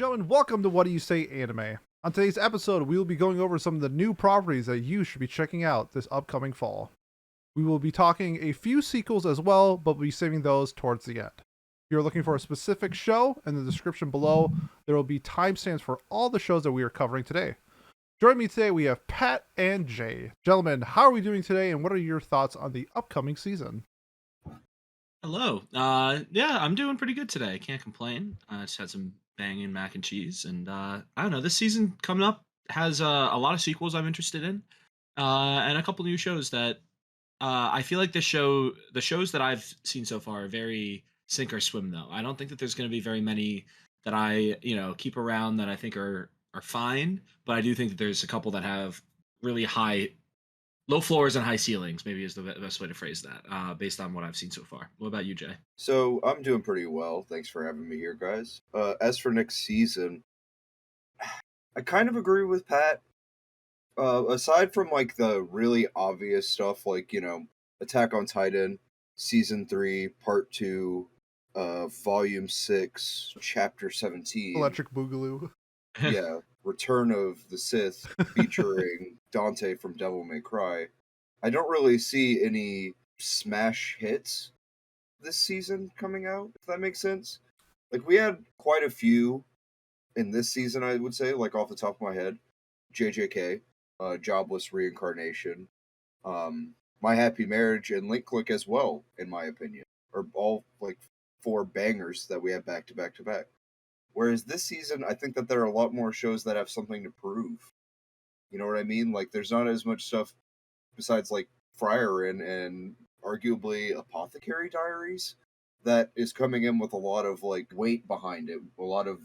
gentlemen, welcome to What Do You Say Anime. On today's episode, we will be going over some of the new properties that you should be checking out this upcoming fall. We will be talking a few sequels as well, but we'll be saving those towards the end. If you're looking for a specific show, in the description below, there will be timestamps for all the shows that we are covering today. Joining me today, we have Pat and Jay. Gentlemen, how are we doing today, and what are your thoughts on the upcoming season? Hello. Yeah, I'm doing pretty good today. Can't complain. Just had some banging mac and cheese, and I don't know. This season coming up has a lot of sequels I'm interested in, and a couple new shows that I feel like the shows that I've seen so far are very sink or swim. Though I don't think that there's going to be very many that I keep around that I think are fine, but I do think that there's a couple that have really low floors and high ceilings, maybe is the best way to phrase that, based on what I've seen so far. What about you, Jay? So I'm doing pretty well. Thanks for having me here, guys. As for next season, I kind of agree with Pat. Aside from like the really obvious stuff, like Attack on Titan, season 3, part 2, volume 6, chapter 17. Electric Boogaloo. Yeah, Return of the Sith, featuring Dante from Devil May Cry. I don't really see any smash hits this season coming out, if that makes sense. Like, we had quite a few in this season, I would say, like off the top of my head. JJK, Jobless Reincarnation, My Happy Marriage, and Link Click as well, in my opinion. Are all like 4 bangers that we have back to back to back. Whereas this season, I think that there are a lot more shows that have something to prove. You know what I mean? Like, there's not as much stuff besides like Frieren and arguably Apothecary Diaries that is coming in with a lot of like weight behind it, a lot of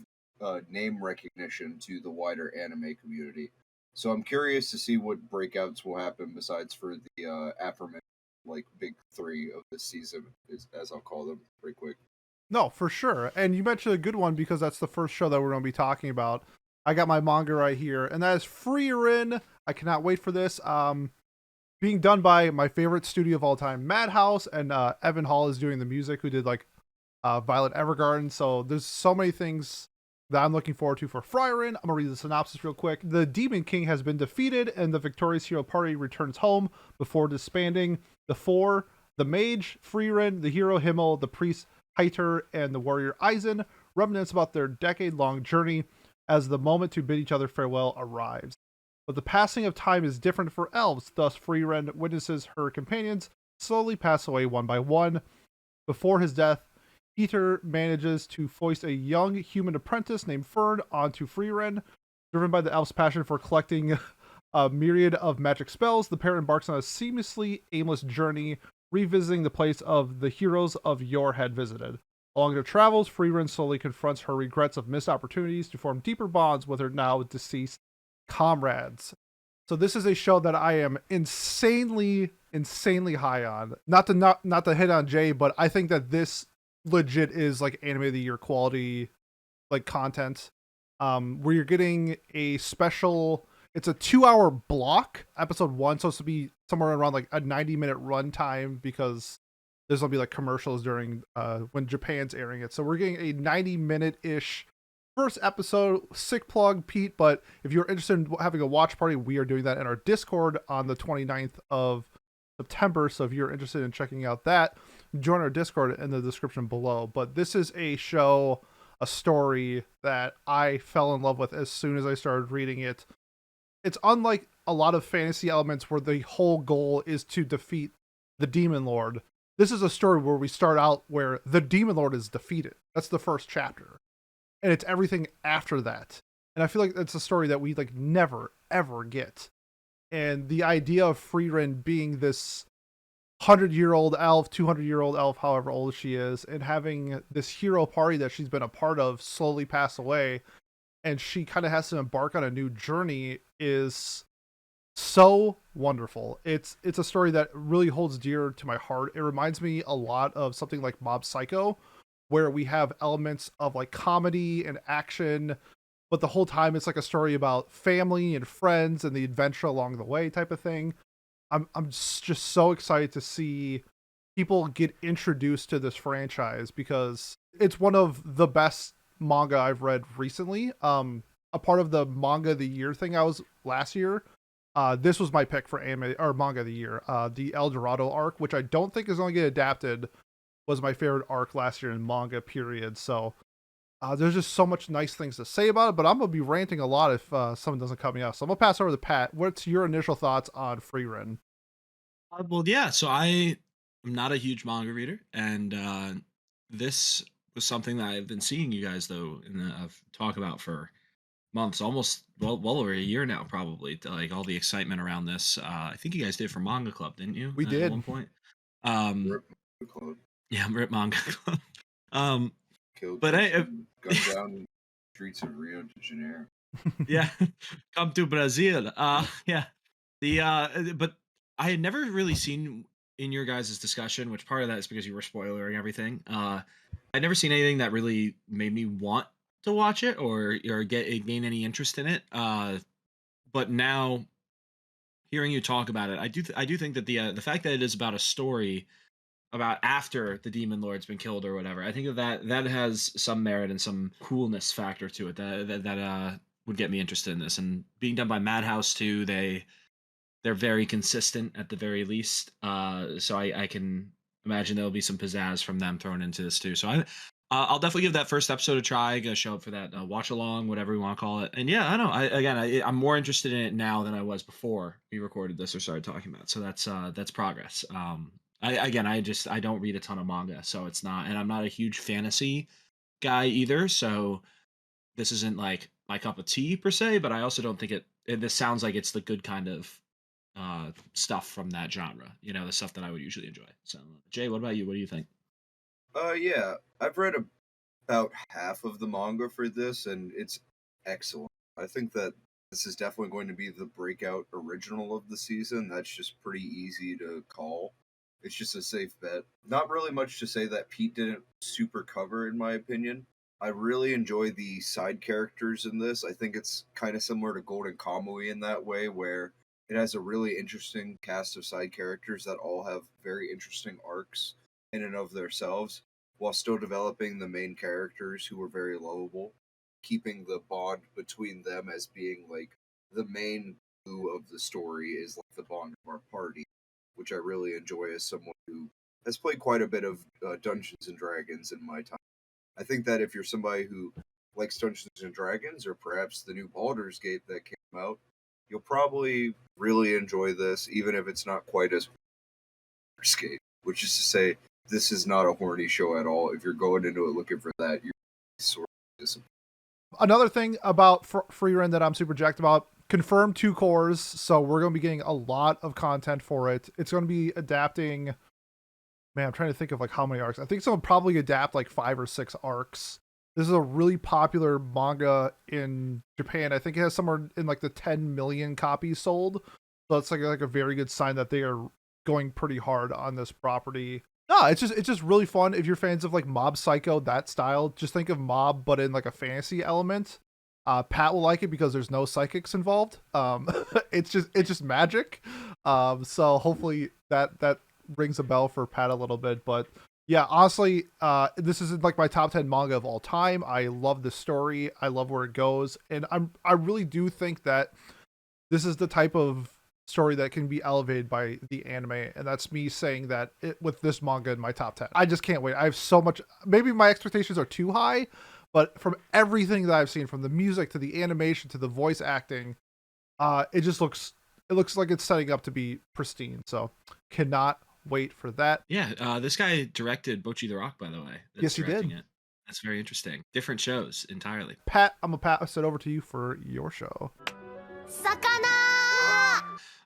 name recognition to the wider anime community. So I'm curious to see what breakouts will happen besides for the aforementioned like big 3 of this season, as I'll call them, pretty quick. No, for sure. And you mentioned a good one because that's the first show that we're going to be talking about. I got my manga right here, and that is Frieren. I cannot wait for this. Being done by my favorite studio of all time, Madhouse, and Evan Hall is doing the music, who did like Violet Evergarden. So there's so many things that I'm looking forward to for Frieren. I'm going to read the synopsis real quick. The Demon King has been defeated, and the victorious hero party returns home before disbanding. The 4, the mage, Frieren, the hero Himmel, the priest Heiter, and the warrior Eisen reminisce about their decade-long journey as the moment to bid each other farewell arrives. But the passing of time is different for elves, thus Frieren witnesses her companions slowly pass away one by one. Before his death, Heiter manages to foist a young human apprentice named Fern onto Frieren. Driven by the elf's passion for collecting a myriad of magic spells, the pair embarks on a seamlessly aimless journey, revisiting the place of the heroes of yore had visited. Along their travels, Frieren slowly confronts her regrets of missed opportunities to form deeper bonds with her now deceased comrades. So this is a show that I am insanely high on. Not to hit on Jay, but I think that this legit is like anime of the year quality like content. Where you're getting a special, it's a 2-hour block, episode 1, so it's to be somewhere around like a 90-minute runtime because there's gonna be like commercials during when Japan's airing it. So we're getting a 90-minute-ish first episode. Sick plug, Pete, but if you're interested in having a watch party, we are doing that in our Discord on the 29th of September. So if you're interested in checking out that, join our Discord in the description below. But this is a show, a story that I fell in love with as soon as I started reading it. It's unlike a lot of fantasy elements where the whole goal is to defeat the Demon Lord. This is a story where we start out where the Demon Lord is defeated. That's the first chapter. And it's everything after that. And I feel like it's a story that we like never, ever get. And the idea of Frieren being this 100-year-old elf, 200-year-old elf, however old she is, and having this hero party that she's been a part of slowly pass away, and she kind of has to embark on a new journey is so wonderful. It's a story that really holds dear to my heart. It reminds me a lot of something like Mob Psycho, where we have elements of like comedy and action, but the whole time it's like a story about family and friends and the adventure along the way type of thing. I'm just so excited to see people get introduced to this franchise because it's one of the best manga I've read recently. A part of the manga of the year thing I was last year. This was my pick for anime or manga of the year. The El Dorado arc, which I don't think is going to get adapted, was my favorite arc last year in manga. Period. So there's just so much nice things to say about it, but I'm gonna be ranting a lot if someone doesn't cut me off. So I'm gonna pass over to Pat. What's your initial thoughts on Frieren? Well, yeah. So I am not a huge manga reader, and this was something that I've been seeing you guys though talk about for months, almost well over a year now, probably. Like all the excitement around this. I think you guys did for Manga Club, didn't you? We At did. one point. Um, Rip Club. yeah, Rip Manga Club. Um, Killed but I, person, gunned down streets of Rio de Janeiro. yeah, come to Brazil. Yeah, but I had never really seen in your guys' discussion, which part of that is because you were spoiling everything. I'd never seen anything that really made me want to watch it or gain any interest in it. But now hearing you talk about it, I do think that the fact that it is about a story about after the demon lord's been killed or whatever, I think that has some merit and some coolness factor to it that would get me interested in this. And being done by Madhouse too, they're very consistent at the very least. So I can imagine there'll be some pizzazz from them thrown into this too. So I'll definitely give that first episode a try. Gonna show up for that watch along, whatever we want to call it. And yeah, I know. I'm more interested in it now than I was before we recorded this or started talking about it. So that's progress. I don't read a ton of manga, so it's not, and I'm not a huge fantasy guy either. So this isn't like my cup of tea per se, but I also don't think this sounds like it's the good kind of stuff from that genre, the stuff that I would usually enjoy. So Jay, what about you? What do you think? Yeah, I've read about half of the manga for this, and it's excellent. I think that this is definitely going to be the breakout original of the season. That's just pretty easy to call. It's just a safe bet. Not really much to say that Pete didn't super cover, in my opinion. I really enjoy the side characters in this. I think it's kind of similar to Golden Kamui in that way, where it has a really interesting cast of side characters that all have very interesting arcs in and of themselves, while still developing the main characters who are very lovable, keeping the bond between them as being like the main glue of the story is like the bond of our party, which I really enjoy as someone who has played quite a bit of Dungeons and Dragons in my time. I think that if you're somebody who likes Dungeons and Dragons or perhaps the new Baldur's Gate that came out, you'll probably really enjoy this, even if it's not quite as Baldur's Gate. Which is to say, this is not a horny show at all. If you're going into it looking for that, you're sort of disappointed. Another thing about Frieren that I'm super jacked about, confirmed 2 cores, so we're going to be getting a lot of content for it. It's going to be adapting, man, I'm trying to think of like how many arcs. I think it's going to probably adapt like 5 or 6 arcs. This is a really popular manga in Japan. I think it has somewhere in like the 10 million copies sold. So it's like a very good sign that they are going pretty hard on this property. No, it's just really fun. If you're fans of like Mob Psycho, that style, just think of Mob but in like a fantasy element. Pat will like it because there's no psychics involved. It's just magic. So hopefully that rings a bell for Pat a little bit. But yeah, honestly, this is like my top 10 manga of all time. I love the story. I love where it goes, and I really do think that this is the type of story that can be elevated by the anime, and that's me saying that with this manga in my top 10. I just can't wait. I have so much. Maybe my expectations are too high, but from everything that I've seen, from the music to the animation to the voice acting, it looks like it's setting up to be pristine. So cannot wait for that. Yeah, this guy directed Bocchi the Rock, by the way. Yes, he did. It. That's very interesting. Different shows entirely. Pat, I'm gonna pass it over to you for your show.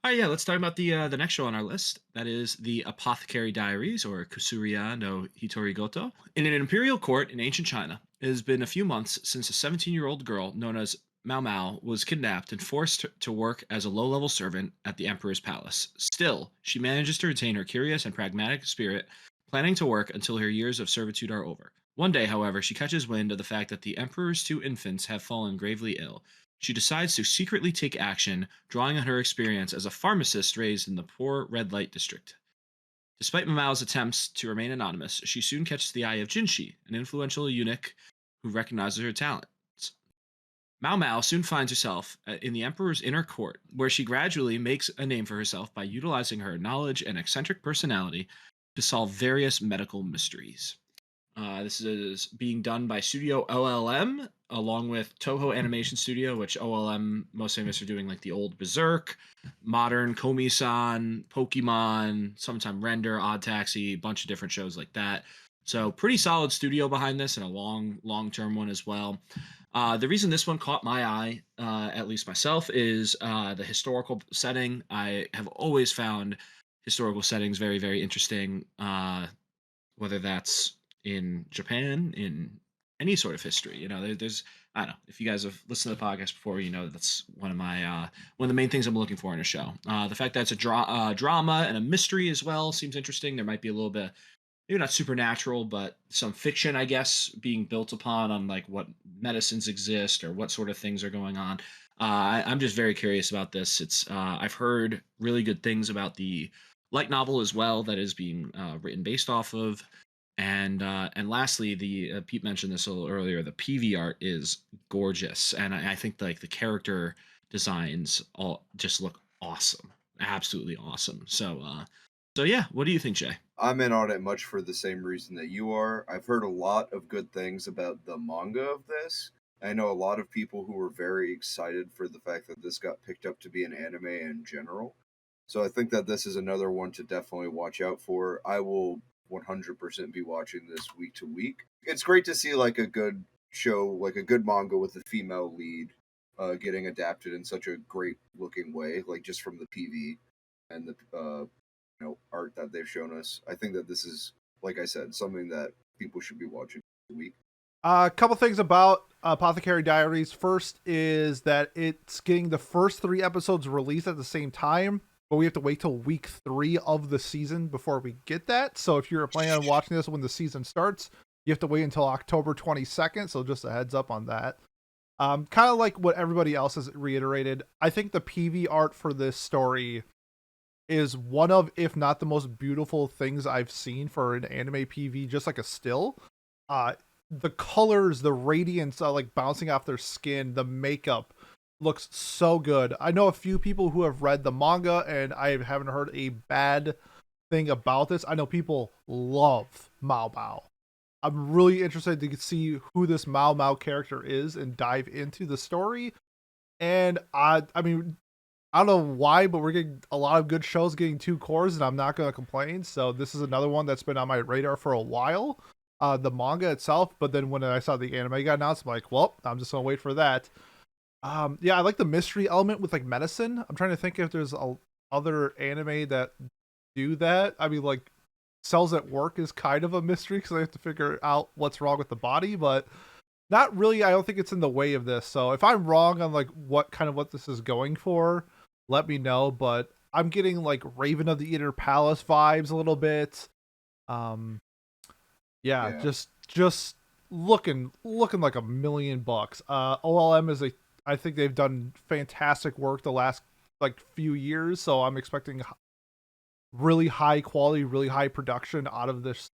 All right, yeah, let's talk about the next show on our list. That is the Apothecary Diaries, or Kusuriya no Hitorigoto. In an imperial court in ancient China, it has been a few months since a 17-year-old girl known as Mao Mao was kidnapped and forced to work as a low-level servant at the emperor's palace. Still, she manages to retain her curious and pragmatic spirit, planning to work until her years of servitude are over. One day, however, she catches wind of the fact that the emperor's 2 infants have fallen gravely ill. She decides to secretly take action, drawing on her experience as a pharmacist raised in the poor red light district. Despite Mamao's attempts to remain anonymous, she soon catches the eye of Jinshi, an influential eunuch who recognizes her talents. Mao Mao soon finds herself in the Emperor's inner court, where she gradually makes a name for herself by utilizing her knowledge and eccentric personality to solve various medical mysteries. This is being done by Studio OLM, along with Toho Animation Studio, which OLM most famous for doing like the old Berserk, modern Komi-san, Pokemon, sometime Render, Odd Taxi, a bunch of different shows like that. So pretty solid studio behind this, and a long-term one as well. The reason this one caught my eye, at least myself, is the historical setting. I have always found historical settings very, very interesting, whether that's in Japan, in any sort of history. There's I don't know if you guys have listened to the podcast before. That's one of my one of the main things I'm looking for in a show. The fact that it's a drama and a mystery as well seems interesting. There might be a little bit, maybe not supernatural, but some fiction, I guess, being built upon on like what medicines exist or what sort of things are going on. I'm just very curious about this. It's I've heard really good things about the light novel as well that is being written based off of. And lastly, the Pete mentioned this a little earlier. The PV art is gorgeous, and I think like the character designs all just look awesome, absolutely awesome. So yeah, what do you think, Jay? I'm in on it much for the same reason that you are. I've heard a lot of good things about the manga of this. I know a lot of people who were very excited for the fact that this got picked up to be an anime in general. So I think that this is another one to definitely watch out for. I will 100% be watching this week to week. It's great to see like a good show, like a good manga with a female lead getting adapted in such a great looking way, like just from the PV and the art that they've shown us. I think that this is, like I said, something that people should be watching this week. A couple things about Apothecary Diaries. First is that it's getting the first 3 episodes released at the same time, but we have to wait till week 3 of the season before we get that. So if you're planning on watching this when the season starts, you have to wait until October 22nd. So just a heads up on that. Kind of like what everybody else has reiterated. I think the PV art for this story is one of, if not the most beautiful things I've seen for an anime PV, just like a still. The colors, the radiance, like bouncing off their skin, the makeup looks so good. I know a few people who have read the manga, and I haven't heard a bad thing about this. I know people love Mao Mao. I'm really interested to see who this Mao Mao character is and dive into the story. And I mean, I don't know why, but we're getting a lot of good shows getting 2 cores, and I'm not going to complain. So this is another one that's been on my radar for a while. The manga itself, but then when I saw the anime got announced, I'm like, well, I'm just gonna wait for that. Yeah, I like the mystery element with like medicine. I'm trying to think if there's other anime that do that. I mean, like Cells at Work is kind of a mystery because I have to figure out what's wrong with the body, but not really. I don't think it's in the way of this. So if I'm wrong on like what this is going for, let me know. But I'm getting like Raven of the Inner Palace vibes a little bit. Yeah, just looking like $1 million. OLM is I think they've done fantastic work the last like few years, so I'm expecting really high quality, really high production out of this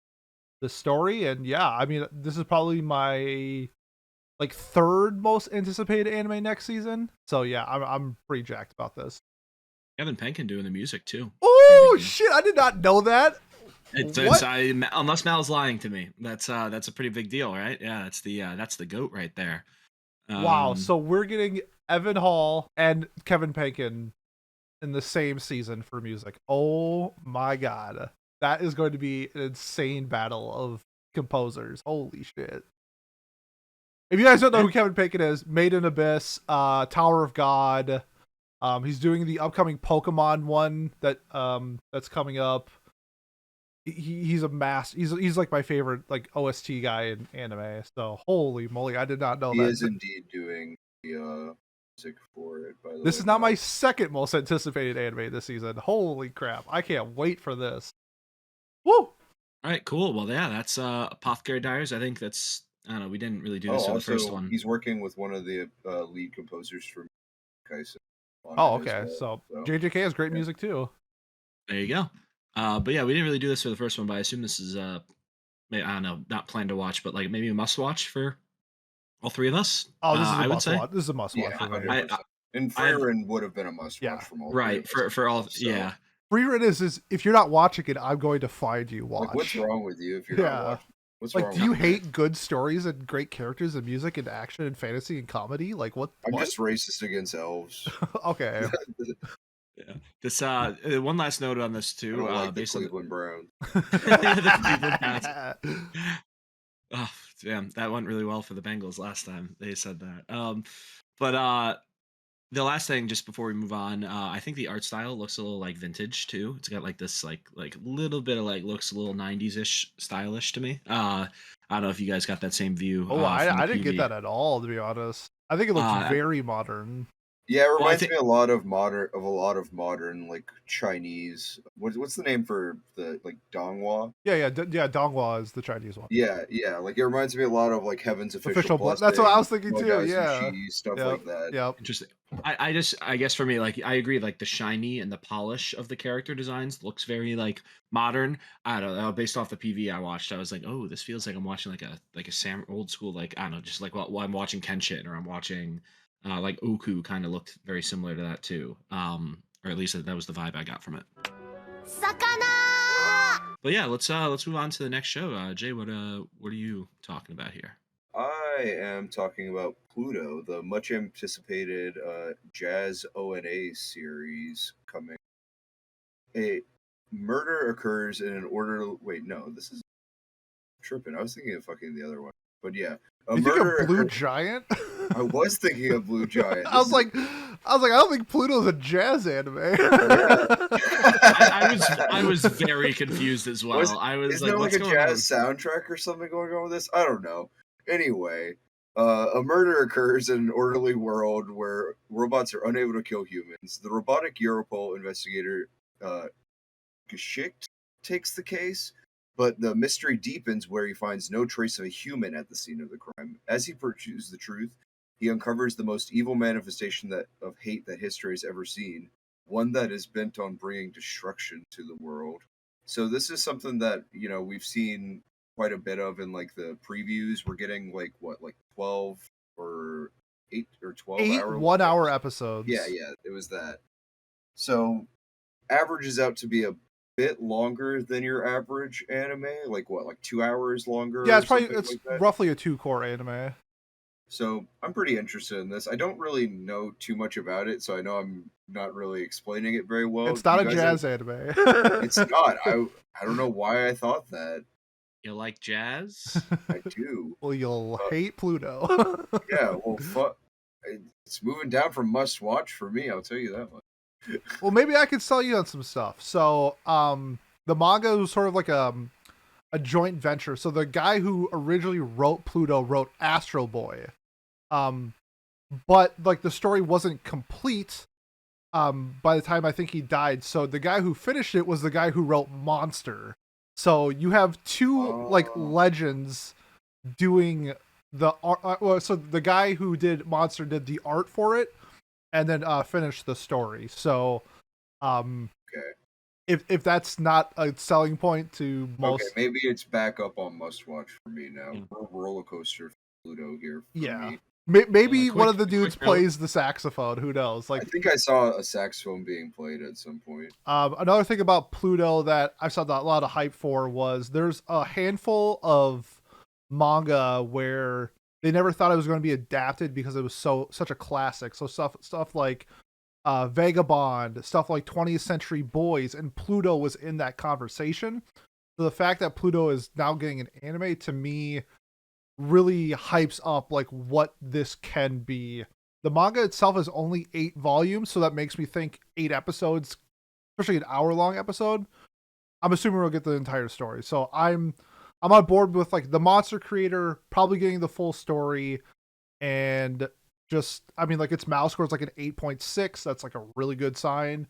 story. And yeah, I mean, this is probably my like 3rd most anticipated anime next season. So yeah, I'm pretty jacked about this. Kevin Penkin doing the music too. Oh shit! I did not know that. Unless Mal's lying to me, that's a pretty big deal, right? Yeah, that's the goat right there. Wow, so we're getting Evan Hall and Kevin Penkin in the same season for music. Oh my god, that is going to be an insane battle of composers. Holy shit! If you guys don't know who Kevin Penkin is, Made in Abyss, Tower of God. He's doing the upcoming Pokemon one that's coming up. He's a he's like my favorite like OST guy in anime. So holy moly, I did not know that. He is indeed doing the music for it, by the way. This is not my 2nd most anticipated anime this season. Holy crap, I can't wait for this. Woo! All right, cool. Well, yeah, that's Apothecary Diaries. I think that's, I don't know, we didn't really do this for the first one. He's working with one of the lead composers for Kaisen. Oh, okay. So JJK has great music too. There you go. But yeah, we didn't really do this for the first one, but I assume this is I don't know, not planned to watch, but like maybe a must watch for All three of us. Oh, this is a I would must say. watch. This is a must watch Yeah, for me. 100%. And Frieren would have been a must Yeah. watch from all three Right of us for all. so, Yeah. Frieren is if you're not watching it, I'm going to find you. Watch. Like, what's wrong with you if you're not watching? What's like, wrong do you with hate good stories and great characters and music and action and fantasy and comedy? Like, what? I'm what? just racist against elves. Okay. Yeah. This one last note on this I too. don't like the Based on Cleveland Browns. the Cleveland Browns. Oh, damn, that went really well for the Bengals last time they said that. But the last thing, just before we move on, I think the art style looks a little like vintage too. It's got like this like little bit of like looks a little 90s-ish stylish to me. I don't know if you guys got that same view. Oh, from the I didn't get PV. that at all, to be honest. I think it looks very modern. Yeah, it Well, I reminds think- me a lot of modern like Chinese. What's the name for the like Donghua? Yeah, Donghua is the Chinese one. Yeah, like it reminds me a lot of like Heaven's Official Blessing. That's what I was thinking too. Guys Yeah, and Cheese, stuff like that. Yep. Interesting. I guess for me, like I agree, like the shiny and the polish of the character designs looks very like modern. I don't know, based off the PV I watched, I was like, oh, this feels like I'm watching like a old school, like I don't know, just like while I'm watching Kenshin or I'm watching like Oku kind of looked very similar to that too. Or at least that was the vibe I got from it. Sakana! But yeah, let's move on to the next show. Jay, what are you talking about here? I am talking about Pluto, the much anticipated jazz ONA series coming. A murder occurs in an order. Wait, no, this is tripping. I was thinking of fucking the other one, but yeah, You think of Blue Giant? I was thinking of Blue Giant. I was like, I don't think Pluto's a jazz anime. I was very confused as well. Isn't like, there what's like a going jazz on? soundtrack or something going on with this? I don't know. Anyway, a murder occurs in an orderly world where robots are unable to kill humans. The robotic Europol investigator, Geschicht, takes the case, but the mystery deepens where he finds no trace of a human at the scene of the crime. As he pursues the truth, he uncovers the most evil manifestation of hate that history has ever seen, one that is bent on bringing destruction to the world. So this is something that, we've seen quite a bit of in like the previews. We're getting like 12 or 8 or 12 hour 1 hour episodes. Yeah, it was that. So averages out to be a bit longer than your average anime, like 2 hours longer. Yeah, it's probably like roughly a 2-core anime. So I'm pretty interested in this. I don't really know too much about it, so I know I'm not really explaining it very well. It's not a jazz anime. It's not. I don't know why I thought that. You like jazz? I do. Well, you'll hate Pluto. Yeah, well, fuck. It's moving down from must watch for me, I'll tell you that much. Well, maybe I could sell you on some stuff. So, the manga was sort of like a joint venture. So the guy who originally wrote Pluto wrote Astro Boy. But like the story wasn't complete by the time I think he died. So the guy who finished it was the guy who wrote Monster. So you have two like legends doing the art. So the guy who did Monster did the art for it, and then finished the story. So, Okay. if that's not a selling point to most, Okay, maybe it's back up on must watch for me now. Yeah. Roller coaster for Pluto here. For Yeah. me. maybe one of the quick dudes note. plays the saxophone. Who knows? I Like, think I saw a saxophone being played at some point. another thing about Pluto that I saw a lot of hype for was there's a handful of manga where they never thought it was going to be adapted because it was such a classic. So stuff like Vagabond, stuff like 20th Century Boys, and Pluto was in that conversation. So the fact that Pluto is now getting an anime, to me, really hypes up like what this can be. The manga itself is only 8 volumes, so that makes me think 8 episodes, especially an hour-long episode. I'm assuming we'll get the entire story. So I'm on board with like the monster creator probably getting the full story, and just, I mean, like its mouse score is like an 8.6. That's like a really good sign.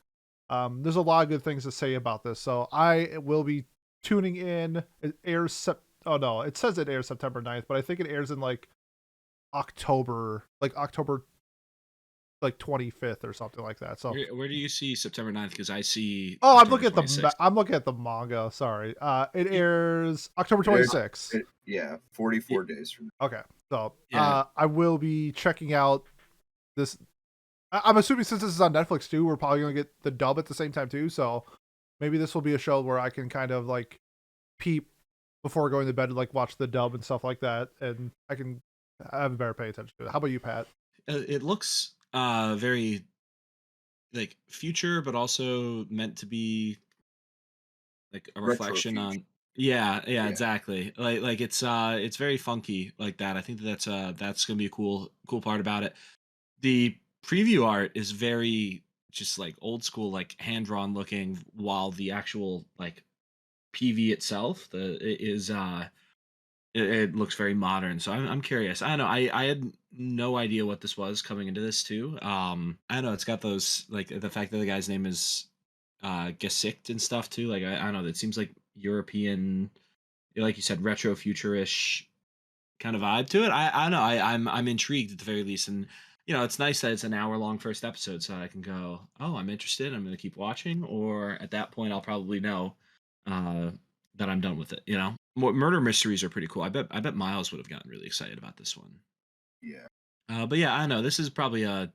There's a lot of good things to say about this. So I will be tuning in. It airs it says it airs September 9th, but I think it airs in like October like 25th or something like that. So Where do you see September 9th? Because I see. I'm October looking at 26th. I'm looking at the manga. Sorry. It airs October 26th. Yeah, 44 days from now. Okay. So Yeah. I will be checking out this. I'm assuming since this is on Netflix too, we're probably gonna get the dub at the same time too. So maybe this will be a show where I can kind of like peep before going to bed and like watch the dub and stuff like that, and I can have better pay attention to it. How about you, Pat? It looks very like future, but also meant to be like a Retro reflection future. on. Yeah, Yeah. exactly. Like it's very funky like that. I think that's gonna be a cool part about it. The preview art is very just like old school, like hand drawn looking, while the actual like PV itself it looks very modern. So I'm curious. I don't know. I had no idea what this was coming into this too. I don't know. It's got those like the fact that the guy's name is Gesicht and stuff too. Like I don't know. It seems like European, like you said, retro futurish kind of vibe to it. I don't know. I'm intrigued at the very least, and it's nice that it's an hour long first episode, so I can go, oh, I'm interested. I'm going to keep watching, or at that point, I'll probably know uh, that I'm done with it. Murder mysteries are pretty cool. I bet Miles would have gotten really excited about this one. Yeah. But yeah, I don't know. This is probably a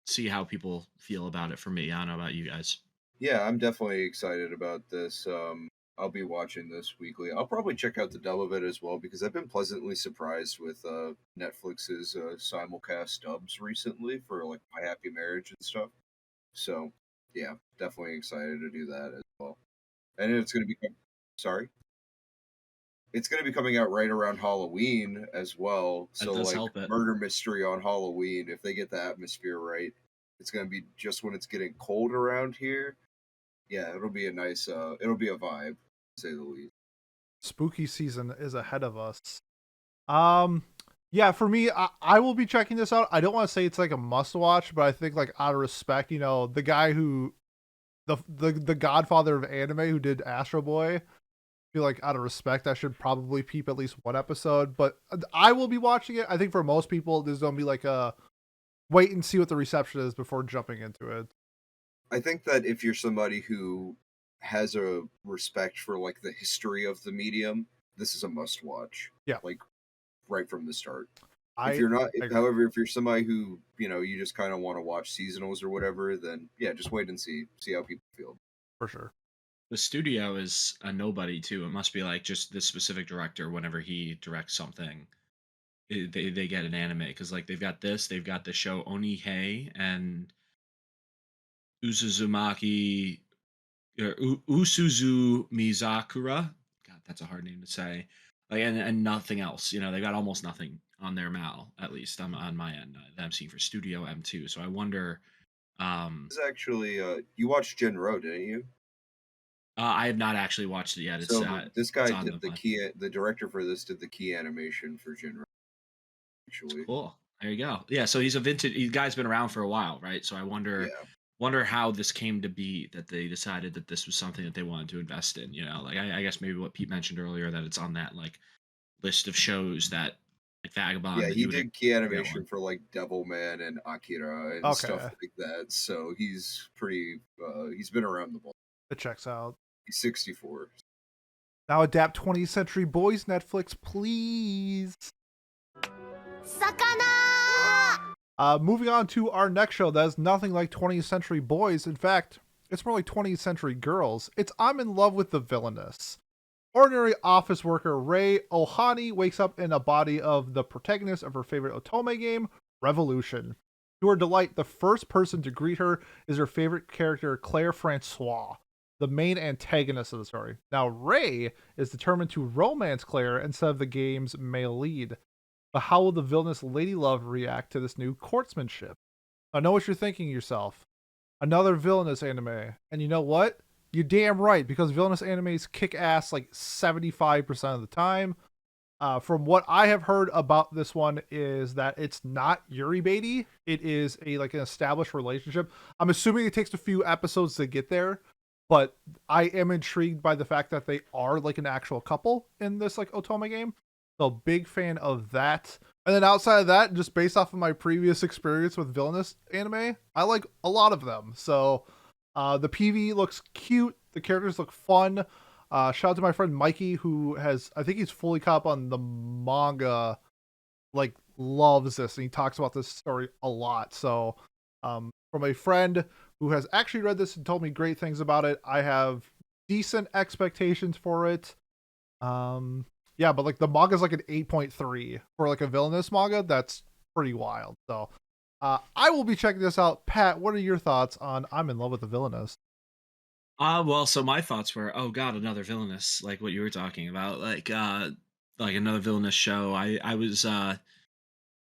see how people feel about it for me. I don't know about you guys. Yeah, I'm definitely excited about this. I'll be watching this weekly. I'll probably check out the dub of it as well because I've been pleasantly surprised with Netflix's simulcast dubs recently for like My Happy Marriage and stuff. So, yeah, definitely excited to do that as well. And it's going to be sorry. It's going to be coming out right around Halloween as well. That So does like help it murder mystery on Halloween, if they get the atmosphere right, it's going to be just when it's getting cold around here. Yeah, it'll be a nice it'll be a vibe, to say the least. Spooky season is ahead of us. Um, yeah, for me, I will be checking this out. I don't want to say it's like a must watch, but I think like out of respect, the guy who the godfather of anime who did Astro Boy, I feel like out of respect, I should probably peep at least one episode. But I will be watching it. I think for most people, there's gonna be like a wait and see what the reception is before jumping into it. I think that if you're somebody who has a respect for like the history of the medium, this is a must watch. Yeah. Like right from the start. If I you're not, agree however, if you're somebody who you just kind of want to watch seasonals or whatever, then yeah, just wait and see how people feel. for sure. The studio is a nobody too. It must be like just this specific director. Whenever he directs something, they get an anime because like they've got the show Onihei and Uzuzumaki or Usuzu Mizakura. God, that's a hard name to say. Like and nothing else. They got almost nothing on their mal. At least on my end that I'm seeing for Studio M2. So I wonder. This is actually you watched Jinro, didn't you? I have not actually watched it yet. So this It's guy on did the director for this did the key animation for Jinro, actually. Cool. There you go. Yeah, so he's a vintage. He guy's been around for a while, right? So I Yeah. wonder how this came to be that they decided that this was something that they wanted to invest in. Like I guess maybe what Pete mentioned earlier that it's on that like list of shows that like Vagabond Yeah, that he you would did key get animation one. for like Devilman and Akira and stuff Okay, like that. So he's pretty he's been around the block. it checks out. He's 64. Now adapt 20th Century Boys, Netflix, please. Moving on to our next show that is nothing like 20th Century Boys. In fact, it's more like 20th Century Girls. It's I'm in Love with the Villainess. Ordinary office worker Rei Ohani wakes up in a body of the protagonist of her favorite otome game, Revolution. To her delight, the first person to greet her is her favorite character, Claire Francois, the main antagonist of the story. Now, Rei is determined to romance Claire instead of the game's male lead. But how will the villainous Lady Love react to this new courtsmanship? I know what you're thinking yourself. Another villainous anime. And you know what? You're damn right, because villainous animes kick ass like 75% of the time. From what I have heard about this one is that it's not Yuri baity. It is like an established relationship. I'm assuming it takes a few episodes to get there, but I am intrigued by the fact that they are like an actual couple in this like otome game. So big fan of that. And then outside of that, just based off of my previous experience with villainous anime, I like a lot of them. So the PV looks cute. The characters look fun. Shout out to my friend Mikey, who I think he's fully caught up on the manga like loves this, and he talks about this story a lot. So, from a friend who has actually read this and told me great things about it, I have decent expectations for it. Yeah, but like the manga is like an 8.3 for like a Villainous manga. That's pretty wild. So, I will be checking this out. Pat, what are your thoughts on I'm in love with the Villainous? Well, so my thoughts were, oh god, another villainous, like what you were talking about, like another villainous show.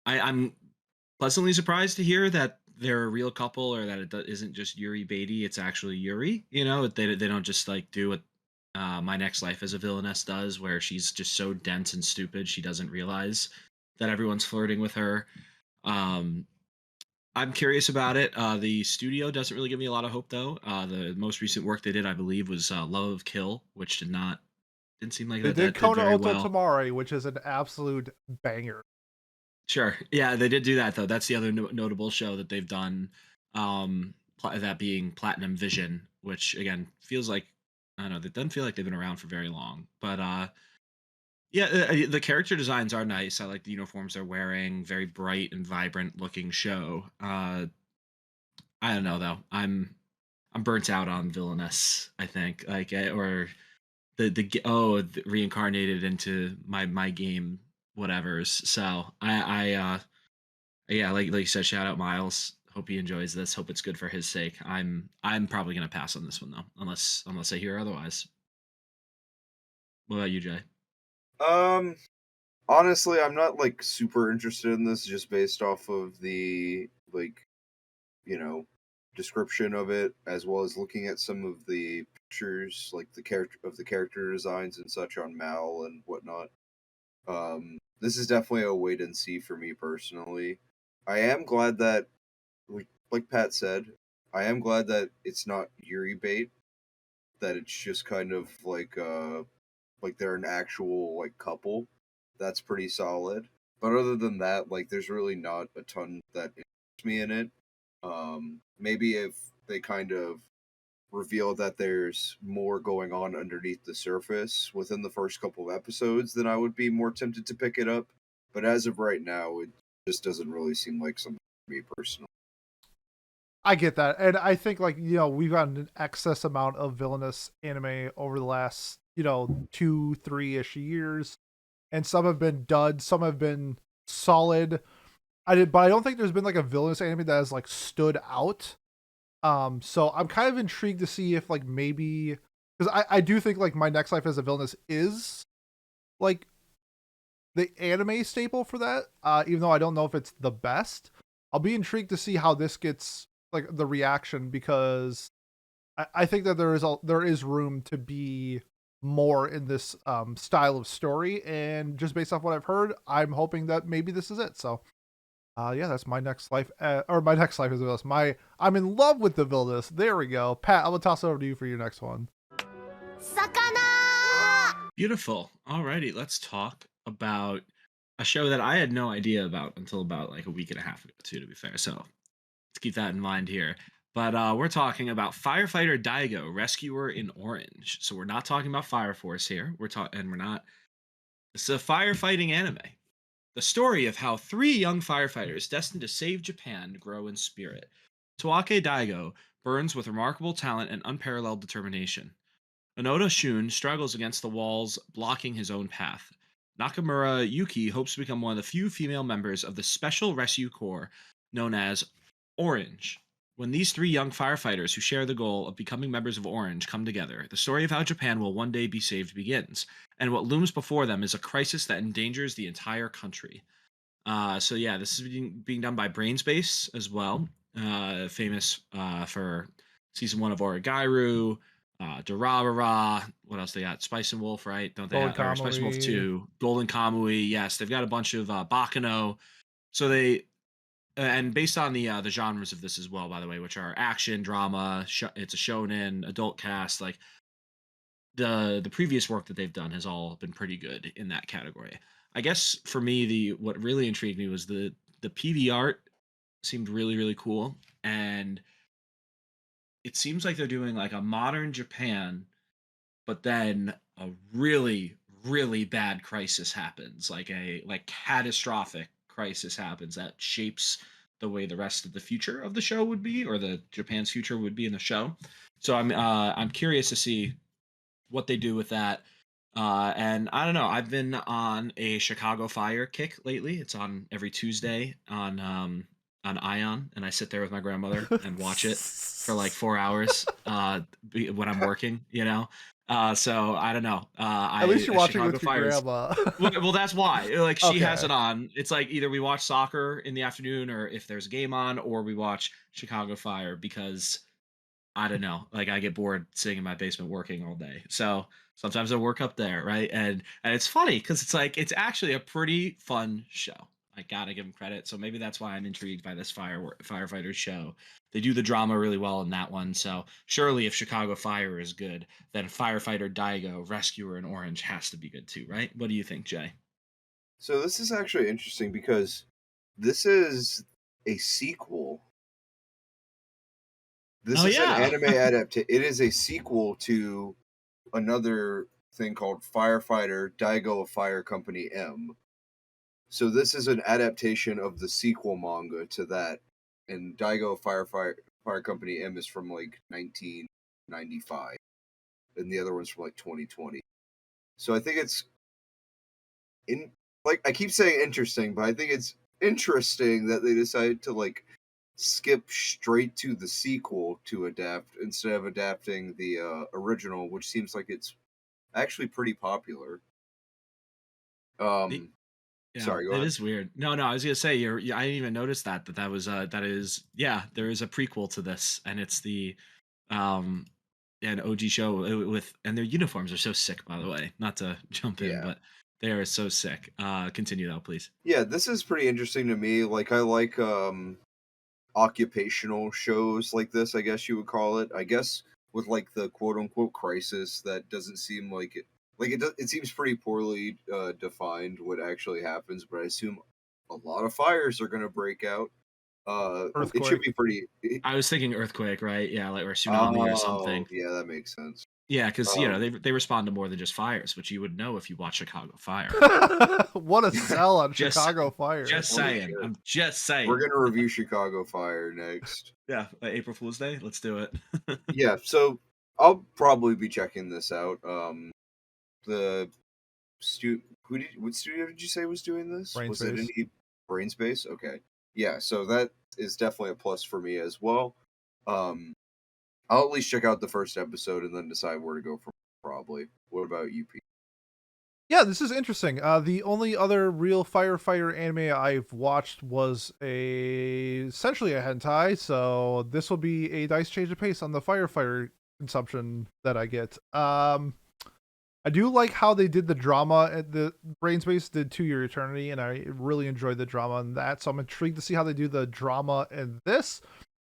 I'm pleasantly surprised to hear that they're a real couple, or that isn't just Yuri Beatty. It's actually Yuri. You know, they don't just like do what My Next Life as a Villainess does, where she's just so dense and stupid she doesn't realize that everyone's flirting with her. Um, I'm curious about it. The studio doesn't really give me a lot of hope, though. The most recent work they did, I believe, was Love of Kill, which didn't seem like They did that did Kona very Oto well. Tamare, which is an absolute banger. Sure. Yeah, they did do that though. That's the other notable show that they've done. That being Platinum Vision, which again feels like, I don't know. It doesn't feel like they've been around for very long, but yeah, the character designs are nice. I like the uniforms they're wearing. Very bright and vibrant looking show. I don't know though. I'm burnt out on Villainous. I think or reincarnated into my game whatever's. So yeah, like you said, shout out Miles. Hope he enjoys this. Hope it's good for his sake. I'm probably gonna pass on this one though, unless I hear otherwise. What about you, Jay? Um, honestly, I'm not like super interested in this just based off of the like, you know, description of it, as well as looking at some of the pictures, like the character designs and such on Mal and whatnot. This is definitely a wait and see for me personally. I am glad that, like Pat said, I am glad that it's not Yuri bait. That it's just kind of like they're an actual like couple. That's pretty solid. But other than that, like there's really not a ton that interests me in it. Maybe if they kind of reveal that there's more going on underneath the surface within the first couple of episodes, then I would be more tempted to pick it up. But as of right now, it just doesn't really seem like something for me personally. I get that. And I think like, we've gotten an excess amount of Villainous anime over the last, 2, 3-ish years. And some have been duds, some have been solid. But I don't think there's been like a Villainous anime that has like stood out. So I'm kind of intrigued to see if like maybe, because I do think like My Next Life as a Villainous is like the anime staple for that. Even though I don't know if it's the best, I'll be intrigued to see how this gets like the reaction, because I think that there is room to be more in this style of story, and just based off what I've heard, I'm hoping that maybe this is it. So yeah, that's My Next Life, or My Next Life is the Villainous. I'm in love with the Villainous. There we go. Pat, I'm gonna toss it over to you for your next one. Beautiful. Alrighty, let's talk about a show that I had no idea about until about like a week and a half ago, too, to be fair. So let's keep that in mind here. But we're talking about Firefighter Daigo, Rescuer in Orange. So we're not talking about Fire Force here. We're not. It's a firefighting anime. The story of how three young firefighters destined to save Japan grow in spirit. Tawake Daigo burns with remarkable talent and unparalleled determination. Onoda Shun struggles against the walls, blocking his own path. Nakamura Yuki hopes to become one of the few female members of the Special Rescue Corps known as Orange. When these three young firefighters who share the goal of becoming members of Orange come together, the story of how Japan will one day be saved begins, and what looms before them is a crisis that endangers the entire country. So yeah, this is being done by Brainspace as well, famous for season one of Origairu, Durarara. What else they got? Spice and Wolf, right? Don't they Golden have, or Spice and Wolf Kamuy. 2, Golden Kamui? Yes, they've got a bunch of Bakano. So they and based on the genres of this as well, by the way, which are action, drama, it's a shonen, adult cast. Like the previous work that they've done has all been pretty good in that category. I guess for me, the what really intrigued me was the PV art seemed really really cool, and it seems like they're doing like a modern Japan, but then a really really bad crisis happens, like a catastrophic crisis happens that shapes the way the rest of the future of the show would be, or the Japan's future would be in the show. So I'm curious to see what they do with that. And I don't know. I've been on a Chicago Fire kick lately. It's on every Tuesday on Ion, and I sit there with my grandmother and watch it for like 4 hours when I'm working. So I don't know. At least I you're a watching Chicago with your Fire is grandma. well, that's why. Like she has Okay. it on. It's like either we watch soccer in the afternoon, or if there's a game on, or we watch Chicago Fire because I don't know. Like I get bored sitting in my basement working all day. So sometimes I work up there, right? And it's funny because it's like it's actually a pretty fun show. I gotta give them credit. So maybe that's why I'm intrigued by this firefighter show. They do the drama really well in that one. So surely if Chicago Fire is good, then Firefighter Daigo, Rescuer in Orange has to be good too, right? What do you think, Jay? So this is actually interesting because this is a sequel. This Oh is an yeah. anime adaptation. It is a sequel to another thing called Firefighter Daigo of Fire Company M. So this is an adaptation of the sequel manga to that. And Daigo of Fire Company M is from like 1995. And the other one's from like 2020. So I think it's in like I keep saying interesting, but I think it's interesting that they decided to like skip straight to the sequel to adapt instead of adapting the original, which seems like it's actually pretty popular. The- Um, Yeah, sorry, go it ahead. is weird. No, I was gonna say I didn't even notice that was that is yeah, there is a prequel to this, and it's the um an OG show with, and their uniforms are so sick, by the way. Not to jump in, Yeah, but they are so sick. Continue though, please. yeah, this is pretty interesting to me. Like I like occupational shows like this, I guess you would call it. I guess with like the quote unquote crisis that doesn't seem like it. Like it seems pretty poorly defined what actually happens, but I assume a lot of fires are going to break out. It should Earthquake. be pretty. I was thinking earthquake, right? Yeah, like or tsunami or Oh, something. yeah, that makes sense. Yeah, because Um, they respond to more than just fires, which you would know if you watch Chicago Fire. What a sell on Just Chicago Fire. just holy saying. shit, I'm just we're saying. gonna review Chicago Fire next. Yeah, April Fool's Day. Let's do it. Yeah, so I'll probably be checking this out. The what studio did you say was doing this? Brain Was it space. any Brainspace? Okay, yeah, so that is definitely a plus for me as well. Um, I'll at least check out the first episode and then decide where to go from. Probably. What about you, Pete? Yeah, this is interesting. The only other real firefighter anime I've watched was essentially a hentai, so this will be a nice change of pace on the firefighter consumption that I get. I do like how they did the drama at the Brainspace did To Your Eternity, and I really enjoyed the drama in that. So I'm intrigued to see how they do the drama in this.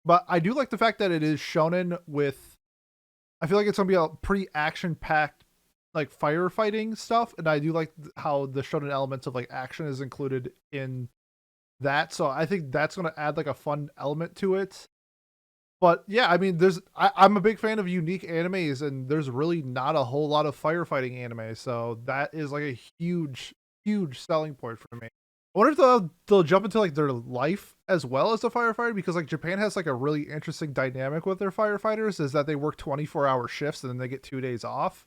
But I do like the fact that it is shonen with. I feel like it's gonna be a pretty action packed like firefighting stuff, and I do like how the shonen elements of like action is included in that. So I think that's gonna add like a fun element to it. But yeah, I mean, I'm a big fan of unique animes, and there's really not a whole lot of firefighting anime, so that is like a huge selling point for me. I wonder if they'll jump into like their life as well as a firefighter, because like Japan has like a really interesting dynamic with their firefighters, is that they work 24-hour shifts and then they get 2 days off,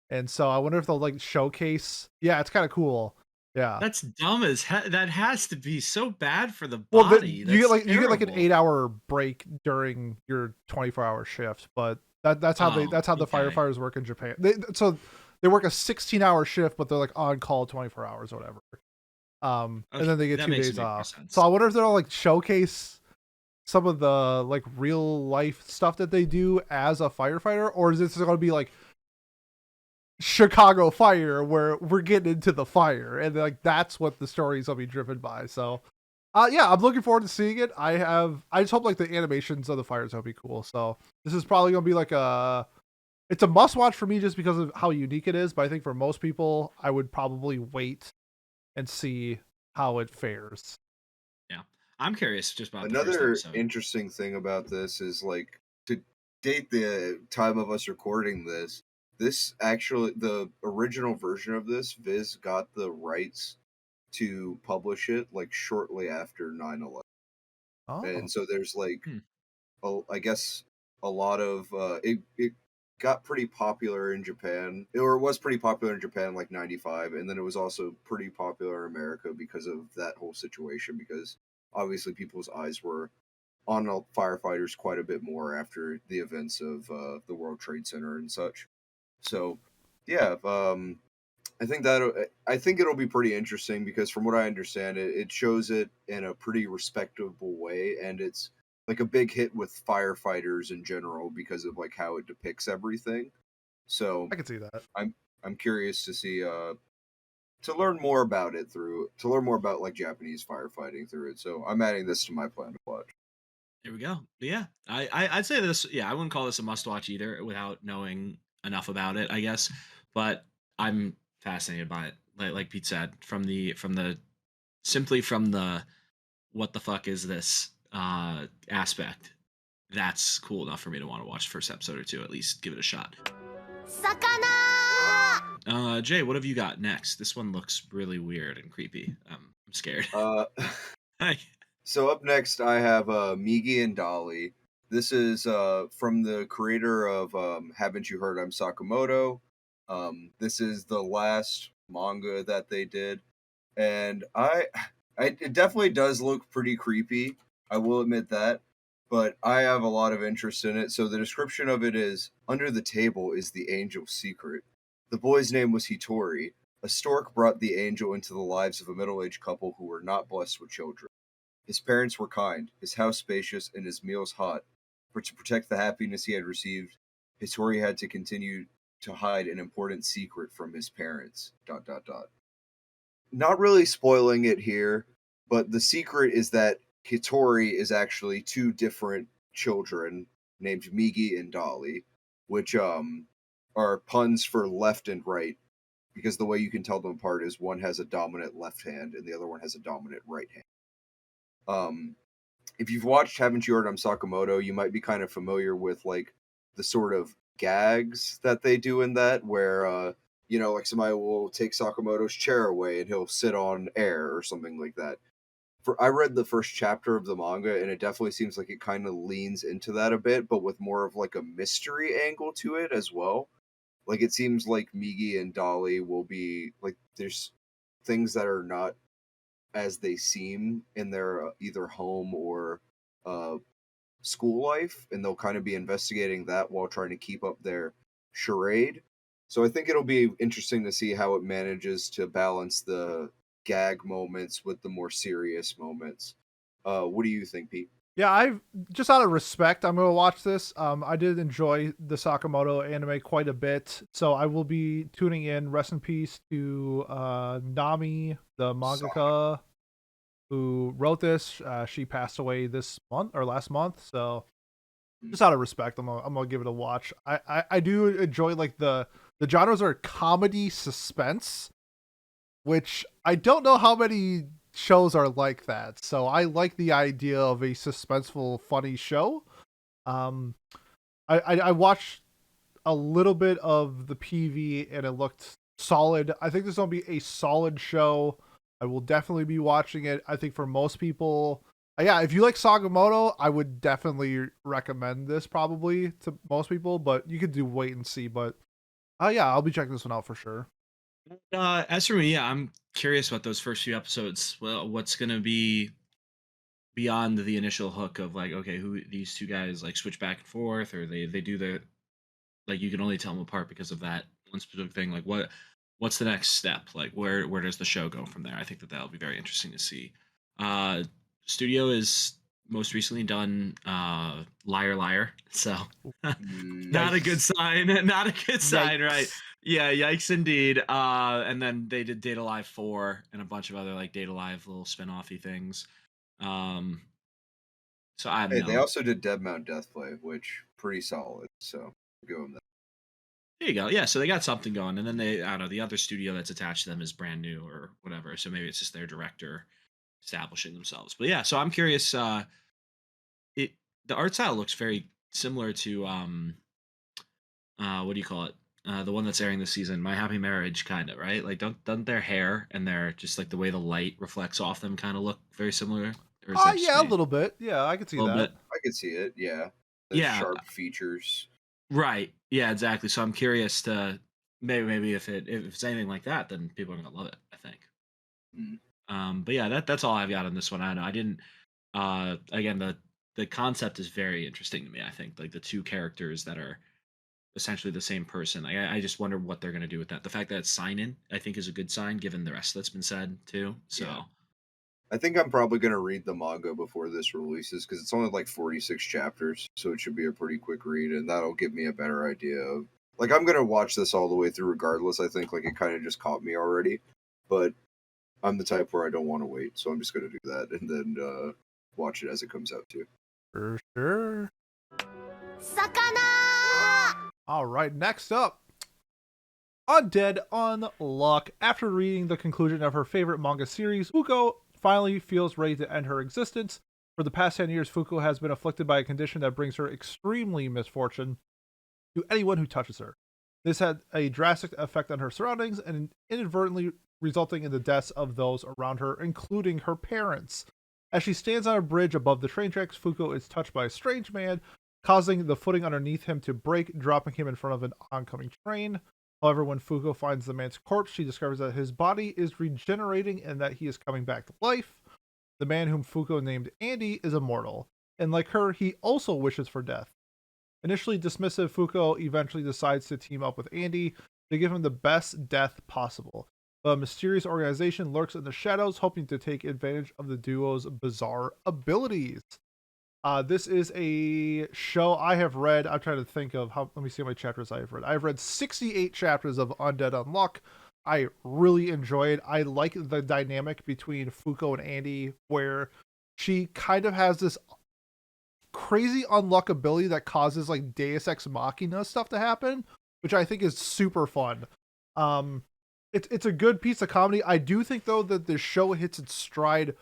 and so I wonder if they'll like showcase. Yeah, it's kind of cool. Yeah. That's dumb as that has to be so bad for the Well, body. That's you get like an terrible. 8-hour break during your 24-hour shift, but Oh, that's how the okay. firefighters work in Japan. So they work a 16-hour shift, but they're like on call 24 hours or whatever. And Okay, then they get that two makes days way more off. So sense. I wonder if they'll like showcase some of the like real life stuff that they do as a firefighter, or is this going to be like Chicago Fire, where we're getting into the fire, and like that's what the stories will be driven by. So yeah, I'm looking forward to seeing it. I just hope like the animations of the fires will be cool. So this is probably gonna be like it's a must watch for me just because of how unique it is. But I think for most people, I would probably wait and see how it fares. Yeah, I'm curious just about the first Another episode. interesting thing about this is like to date the time of us recording this. This actually, the original version of this, Viz got the rights to publish it like shortly after 9/11. Oh, And so there's like Hmm. I guess a lot of it got pretty popular in Japan, or it was pretty popular in Japan like 95, and then it was also pretty popular in America because of that whole situation, because obviously people's eyes were on firefighters quite a bit more after the events of the World Trade Center and such. So yeah, I think it'll be pretty interesting because from what I understand, it shows it in a pretty respectable way, and it's like a big hit with firefighters in general because of like how it depicts everything. So I can see that. I'm I'm curious to see to learn more about it to learn more about like Japanese firefighting through it. So I'm adding this to my plan to watch. There we go. But yeah, I'd say this. Yeah, I wouldn't call this a must watch either without knowing enough about it, I guess. But I'm fascinated by it. Like Pete said, from the simply from the what the fuck is this aspect. That's cool enough for me to want to watch the first episode or two, at least give it a shot. 魚 Jay, what have you got next? This one looks really weird and creepy. I'm scared. Uh, Hi. so up next, I have Migi and Dali. This is from the creator of Haven't You Heard I'm Sakamoto. This is the last manga that they did, and it definitely does look pretty creepy. I will admit that, but I have a lot of interest in it. So the description of it is: under the table is the angel's secret. The boy's name was Hitori. A stork brought the angel into the lives of a middle-aged couple who were not blessed with children. His parents were kind, his house spacious, and his meals hot. For to protect the happiness he had received, Hitori had to continue to hide an important secret from his parents. Dot dot dot. Not really spoiling it here, but the secret is that Hitori is actually two different children named Migi and Dali, which are puns for left and right, because the way you can tell them apart is one has a dominant left hand and the other one has a dominant right hand. Um, if you've watched Haven't You Heard I'm Sakamoto, you might be kind of familiar with like the sort of gags that they do in that, where like somebody will take Sakamoto's chair away and he'll sit on air or something like that. I read the first chapter of the manga, and it definitely seems like it kind of leans into that a bit, but with more of like a mystery angle to it as well. Like it seems like Migi and Dali will be like there's things that are not as they seem in their either home or uh, school life, and they'll kind of be investigating that while trying to keep up their charade. So I think it'll be interesting to see how it manages to balance the gag moments with the more serious moments. What do you think, Pete? Yeah, I've just out of respect, I'm gonna watch this. I did enjoy the Sakamoto anime quite a bit, so I will be tuning in. Rest in peace to Nami, the mangaka who wrote this. She passed away this month or last month, so just out of respect, I'm gonna give it a watch. I do enjoy like the genres are comedy suspense, which I don't know how many shows are like that. So I like the idea of a suspenseful, funny show. Um, I watched a little bit of the PV and it looked solid. I think this is gonna be a solid show. I will definitely be watching it. I think for most people, yeah, if you like Sagamoto, I would definitely recommend this probably to most people. But you could do wait and see. But yeah, I'll be checking this one out for sure. As for me, yeah, I'm curious about those first few episodes. Well, what's gonna be beyond the initial hook of like, okay, who these two guys like switch back and forth, or they do the like you can only tell them apart because of that one specific thing. Like, what's the next step? Like, where does the show go from there? I think that'll be very interesting to see. Uh, Studio is most recently done Liar Liar, so not a good Nice. sign. Not a good sign, right? Yikes. Yeah, yikes indeed. And then they did Data Live 4 and a bunch of other like Data Live little spin-offy things. Um, so I don't Hey, they know. also did Dead Mount Deathplay, which pretty solid. So go with that. There you go. Yeah, so they got something going, and then I don't know, the other studio that's attached to them is brand new or whatever. So maybe it's just their director establishing themselves. But yeah, so I'm curious. It the art style looks very similar to what do you call it? the one that's airing this season, My Happy Marriage, kind of, right? Like, doesn't their hair and their just like the way the light reflects off them kind of look very similar, or is that just Yeah, a me? little bit. Yeah, I could A see little that. bit. I could see it. Yeah, the Yeah, sharp features. right. Yeah, exactly. So I'm curious to maybe if it's anything like that, then people are gonna love it, I think. Mm. But yeah, that's all I've got on this one. I don't know. I didn't. Again, the concept is very interesting to me. I think like the two characters that are essentially the same person. Like, I just wonder what they're gonna do with that. The fact that it's sign in, I think, is a good sign given the rest that's been said too. Yeah. So I think I'm probably going to read the manga before this releases because it's only like 46 chapters, so it should be a pretty quick read, and that'll give me a better idea of. Like, I'm going to watch this all the way through regardless. I think, like, it kind of just caught me already, but I'm the type where I don't want to wait, so I'm just going to do that and then watch it as it comes out, too. For sure. 魚 All right, next up, Undead Unluck. After reading the conclusion of her favorite manga series, Fuko finally feels ready to end her existence. For the past 10 years, Fuko has been afflicted by a condition that brings her extremely misfortune to anyone who touches her. This had a drastic effect on her surroundings and inadvertently resulting in the deaths of those around her, including her parents. As she stands on a bridge above the train tracks, Fuko is touched by a strange man, causing the footing underneath him to break, dropping him in front of an oncoming train. However, when Fuko finds the man's corpse, she discovers that his body is regenerating and that he is coming back to life. The man whom Fuko named Andy is immortal, and like her, he also wishes for death. Initially dismissive, Fuko eventually decides to team up with Andy to give him the best death possible. But a mysterious organization lurks in the shadows, hoping to take advantage of the duo's bizarre abilities. This is a show I have read. I'm trying to think of how. Let me see how many chapters I've read. I've read 68 chapters of Undead Unluck. I really enjoy it. I like the dynamic between Fuko and Andy, where she kind of has this crazy unluck ability that causes like Deus Ex Machina stuff to happen, which I think is super fun. It's a good piece of comedy. I do think though that the show hits its stride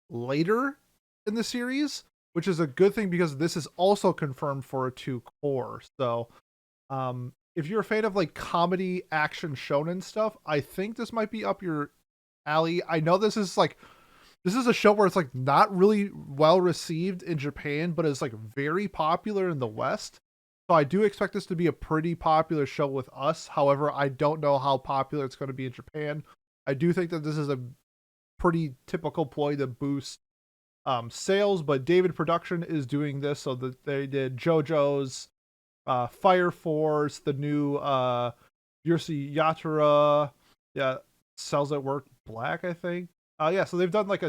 later in the series, which is a good thing because this is also confirmed for a 2 core. So, if you're a fan of like comedy action shonen stuff, I think this might be up your alley. I know this is a show where it's like not really well received in Japan, but it's like very popular in the West. So I do expect this to be a pretty popular show with us. However, I don't know how popular it's going to be in Japan. I do think that this is a pretty typical ploy to boost sales, but David Production is doing this, so that they did JoJo's, Fire Force, the new Yursi Yatara, yeah, Cells at Work Black, I think. Yeah, so they've done like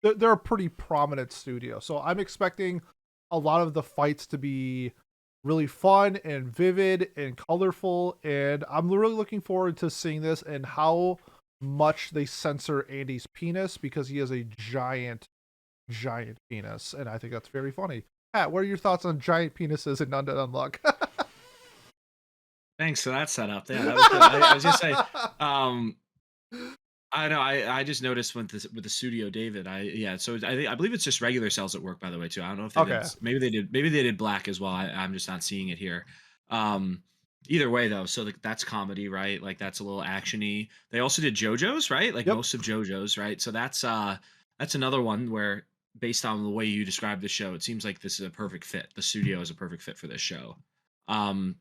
they're a pretty prominent studio, so I'm expecting a lot of the fights to be really fun and vivid and colorful, and I'm really looking forward to seeing this and how much they censor Andy's penis because he has a giant penis, and I think that's very funny. Pat, what are your thoughts on giant penises in Undead Unluck? thanks for that setup. Yeah, that was good. I was just say, I know. I just noticed with the studio David. So I believe it's just regular cells at work. By the way, too. I don't know if they Okay. did. Maybe they did black as well. I'm just not seeing it here. Um, Either way though, so like that's comedy, right? Like that's a little actiony. They also did JoJo's, right? Like Yep. most of JoJo's, right? So that's another one where based on the way you describe the show, it seems like this is a perfect fit. The studio is a perfect fit for this show. Um,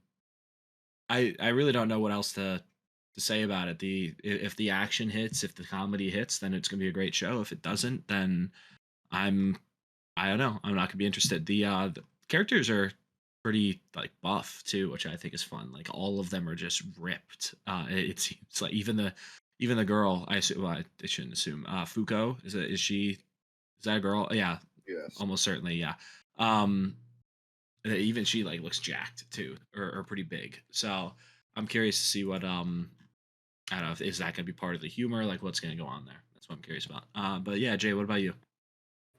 I really don't know what else to say about it. If the action hits, if the comedy hits, then it's gonna be a great show. If it doesn't, then I'm I don't know. I'm not gonna be interested. The characters are pretty like buff too, which I think is fun. Like all of them are just ripped. It seems like even the girl. I assume. Well, I shouldn't assume. Fuko is that a girl? Yeah, Yes. almost certainly. Yeah. Um, even she like looks jacked too, or pretty big. So I'm curious to see what I don't know if is that gonna be part of the humor, like what's gonna go on there. That's what I'm curious about. But yeah, Jay, what about you?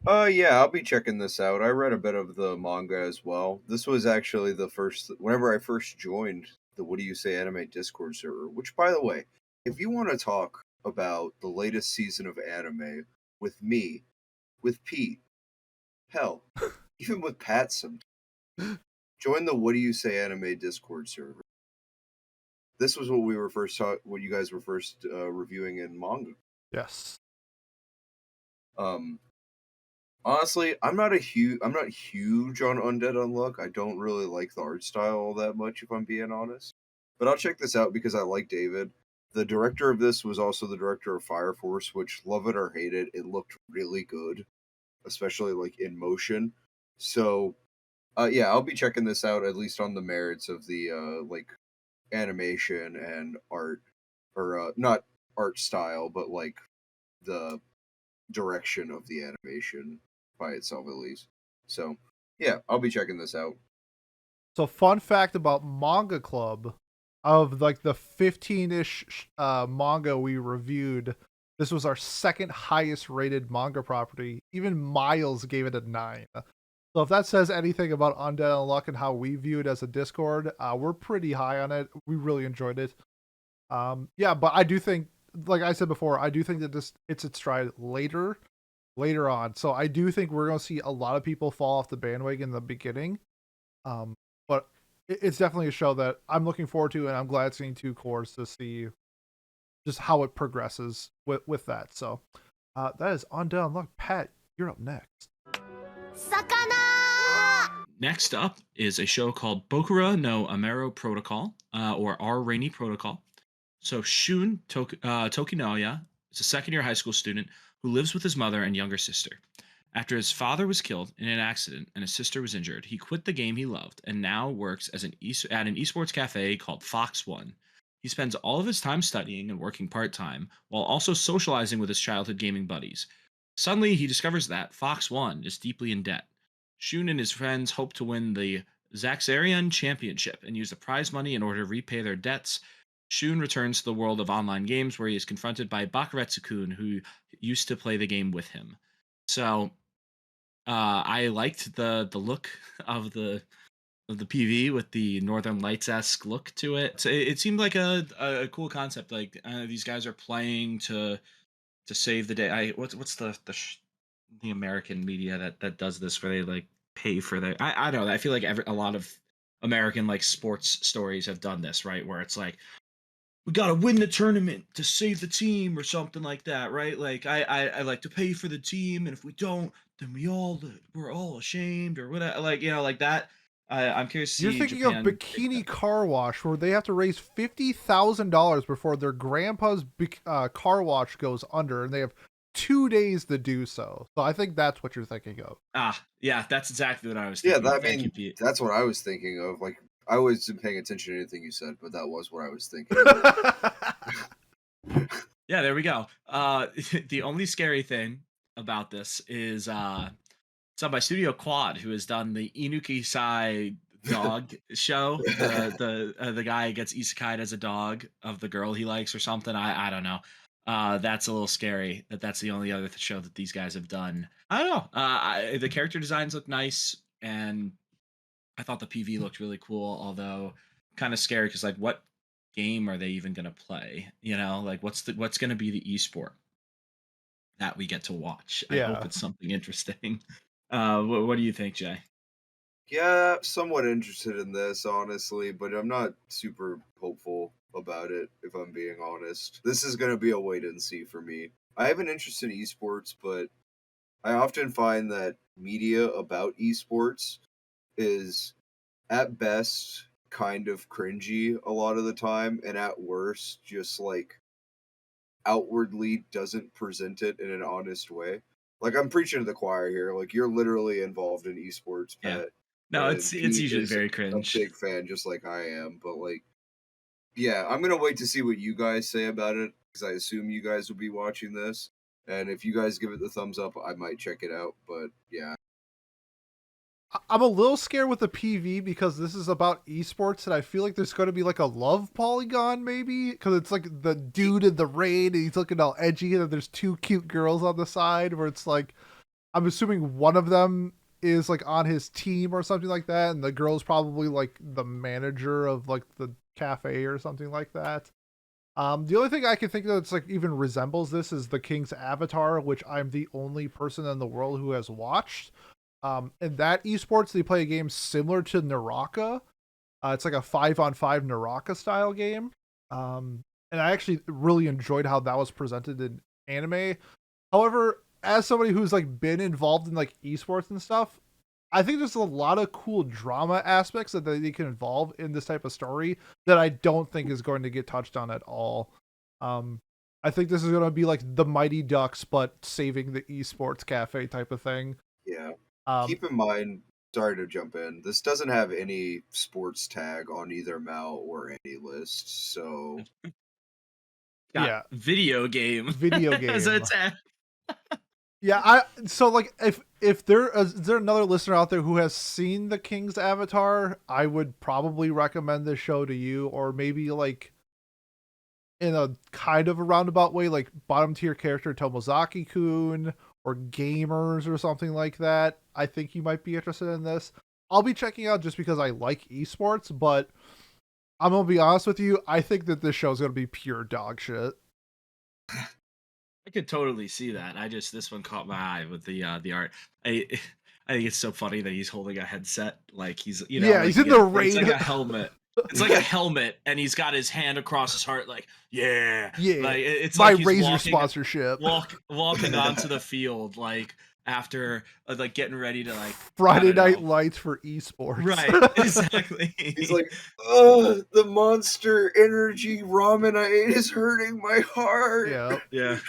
Yeah, I'll be checking this out. I read a bit of the manga as well. This was actually the first, whenever I first joined the What Do You Say Anime Discord server, which, by the way, if you want to talk about the latest season of anime with me, with Pete, hell, even with Pat, some join the What Do You Say Anime Discord server. this was what we were first what you guys were first reviewing in manga. Yes. Honestly, I'm not huge on Undead Unluck. I don't really like the art style all that much, if I'm being honest. But I'll check this out because I like David. The director of this was also the director of Fire Force, which, love it or hate it, it looked really good, especially like in motion. So, yeah, I'll be checking this out at least on the merits of the like animation and art, or not art style, but like the direction of the animation by itself at least. So yeah, I'll be checking this out. So fun fact about Manga Club, of like the 15-ish manga we reviewed, this was our second highest rated manga property. Even Miles gave it a 9. So if that says anything about Undead Unluck and how we view it as a Discord, we're pretty high on it. We really enjoyed it. Yeah, but I do think, like I said before, I do think that this it's its stride later on. So I do think we're gonna see a lot of people fall off the bandwagon in the beginning. But it's definitely a show that I'm looking forward to, and I'm glad seeing 2 cores to see just how it progresses with that. So that is Undead Unluck. Pat, you're up next. Next up is a show called Bokura no Amero Protocol, or Our Rainy Protocol. So Shun Tokinoya is a second-year high school student who lives with his mother and younger sister. After his father was killed in an accident and his sister was injured, he quit the game he loved and now works as at an esports cafe called Fox One. He spends all of his time studying and working part-time while also socializing with his childhood gaming buddies. Suddenly, he discovers that Fox One is deeply in debt. Shun and his friends hope to win the Zaxarian Championship and use the prize money in order to repay their debts. Shun returns to the world of online games where he is confronted by Bakuretsu-kun, who used to play the game with him. So, I liked the look of the PV with the Northern Lights-esque look to it. So it seemed like a cool concept. Like these guys are playing to save the day. What's the American media that does this where they like pay for their I don't know. I feel like a lot of American like sports stories have done this, right? Where it's like, we gotta win the tournament to save the team or something like that, right? Like I like to pay for the team, and if we don't, then we're all ashamed or whatever. Like like that. I'm curious to You're see thinking of Japan take Bikini that. Car Wash, where they have to raise $50,000 before their grandpa's car wash goes under, and they have 2 days to do so. So I think that's what you're thinking of. Yeah, that's exactly what I was Yeah, thinking. I Thank you, mean, Pete. that's what I was thinking of. Like, I wasn't paying attention to anything you said, but that was what I was thinking. Yeah, there we go. The only scary thing about this is it's done by Studio Quad, who has done the Inuki Sai dog show. The guy gets isekai'd as a dog of the girl he likes or something. I don't know. That's a little scary. That's the only other show that these guys have done. I don't know. The character designs look nice, and I thought the PV looked really cool. Although kind of scary because like, what game are they even gonna play? Like what's gonna be the esport that we get to watch? I hope Yeah. it's something interesting. What do you think, Jay? Yeah, somewhat interested in this, honestly, but I'm not super hopeful about it, if I'm being honest. This is going to be a wait and see for me. I have an interest in esports, but I often find that media about esports is, at best, kind of cringy a lot of the time, and at worst, just like outwardly doesn't present it in an honest way. Like, I'm preaching to the choir here. Like, you're literally involved in esports, Yeah. Pat, No, and it's Pete usually is very a cringe. big fan, just like I am. But like, yeah, I'm gonna wait to see what you guys say about it because I assume you guys will be watching this, and if you guys give it the thumbs up, I might check it out. But yeah, I'm a little scared with the PV because this is about esports, and I feel like there's going to be like a love polygon, maybe, because it's like the dude in the rain and he's looking all edgy, and then there's 2 cute girls on the side where it's like, I'm assuming one of them is like on his team or something like that, and the girl's probably like the manager of like the cafe or something like that. The only thing I can think that's like even resembles this is the King's Avatar, which I'm the only person in the world who has watched. In that esports, they play a game similar to Naraka. It's like a 5-on-5 Naraka style game. And I actually really enjoyed how that was presented in anime. However, as somebody who's like been involved in like esports and stuff, I think there's a lot of cool drama aspects that they can involve in this type of story that I don't think is going to get touched on at all. Um, I think this is going to be like the Mighty Ducks, but saving the esports cafe type of thing. Yeah. Um, Keep in mind, sorry to jump in, this doesn't have any sports tag on either Mal or any list, so Got yeah, video game video as a game. tag. Yeah, so like if there is there another listener out there who has seen the King's Avatar, I would probably recommend this show to you, or maybe like in a kind of a roundabout way, like bottom tier character Tomozaki-kun or gamers or something like that. I think you might be interested in this. I'll be checking out just because I like esports, but I'm gonna be honest with you, I think that this show is gonna be pure dog shit. I could totally see that. This one caught my eye with the art. I I think it's so funny that he's holding a headset, like he's Yeah, like he's in the it's like rain. a helmet. It's like a helmet, and he's got his hand across his heart, like yeah, Yeah, like it's my like he's Razor walking sponsorship. walking onto the field, like after like getting ready to like I Friday don't Night know. Lights for esports. Right, exactly. he's like, "Oh, the Monster Energy ramen I ate is hurting my heart." Yeah. Yeah.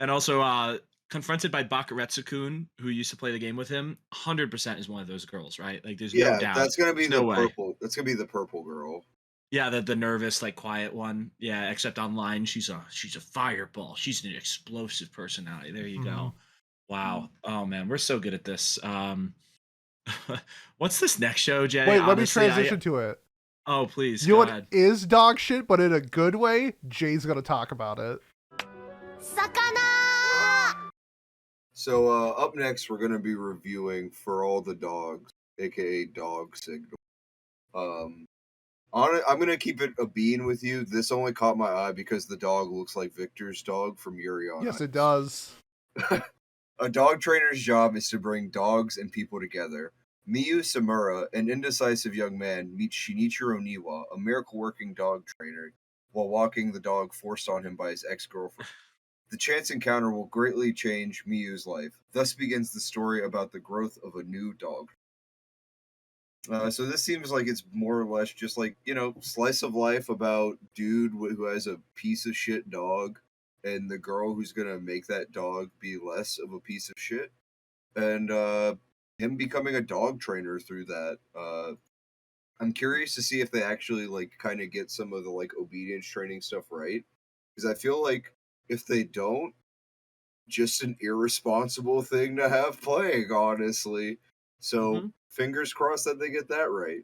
And also, confronted by Bakuretsu-kun, who used to play the game with him, 100% is one of those girls, right? Like, there's no Yeah, doubt. that's gonna be There's the no way. purple. That's gonna be the purple girl. Yeah, the nervous, like, quiet one. Yeah, except online, she's a fireball. She's an explosive personality. There you go. Wow. Oh man, we're so good at this. What's this next show, Jay? Wait, let me Honestly, transition to it. Oh, please, You know go what ahead. is dog shit, but in a good way? Jay's gonna talk about it. So up next, we're gonna be reviewing For All the Dogs, aka Dog Signal. I'm gonna keep it a bean with you. This only caught my eye because the dog looks like Victor's dog from Yuri on Yes, Ice. it does. A dog trainer's job is to bring dogs and people together. Miyu Samura, an indecisive young man, meets Shinichiro Niwa, a miracle-working dog trainer, while walking the dog forced on him by his ex-girlfriend. The chance encounter will greatly change Miyu's life. Thus begins the story about the growth of a new dog. So this seems like it's more or less just like, slice of life about dude who has a piece of shit dog and the girl who's going to make that dog be less of a piece of shit. And him becoming a dog trainer through that. I'm curious to see if they actually like kind of get some of the like obedience training stuff right. Because I feel like if they don't, just an irresponsible thing to have playing, honestly. So fingers crossed that they get that right.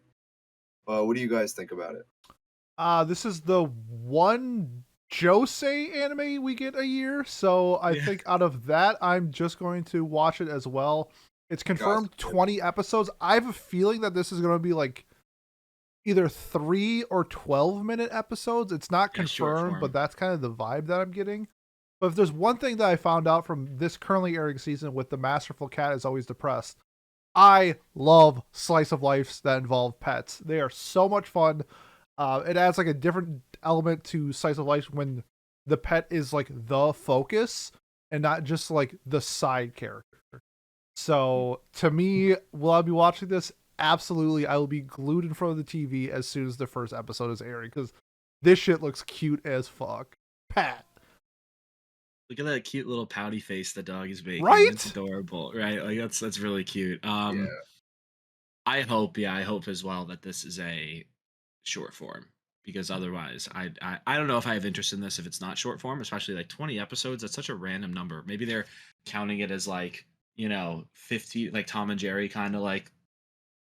What do you guys think about it? This is the one Josei anime we get a year, so I think out of that, I'm just going to watch it as well. It's confirmed 20 episodes. I have a feeling that this is going to be like either 3 or 12-minute episodes. It's not confirmed, but that's kind of the vibe that I'm getting. But if there's one thing that I found out from this currently airing season with The Masterful Cat is Always Depressed, I love slice of lives that involve pets. They are so much fun. It adds like a different element to slice of life when the pet is like the focus and not just like the side character. So to me, will I be watching this? Absolutely. I will be glued in front of the TV as soon as the first episode is airing because this shit looks cute as fuck. Pat. Look at that cute little pouty face the dog is making. Right? It's adorable, right? Like that's really cute. Yeah. I hope as well that this is a short form because otherwise I don't know if I have interest in this if it's not short form, especially like 20 episodes. That's such a random number. Maybe they're counting it as like, 50, like Tom and Jerry, kind of like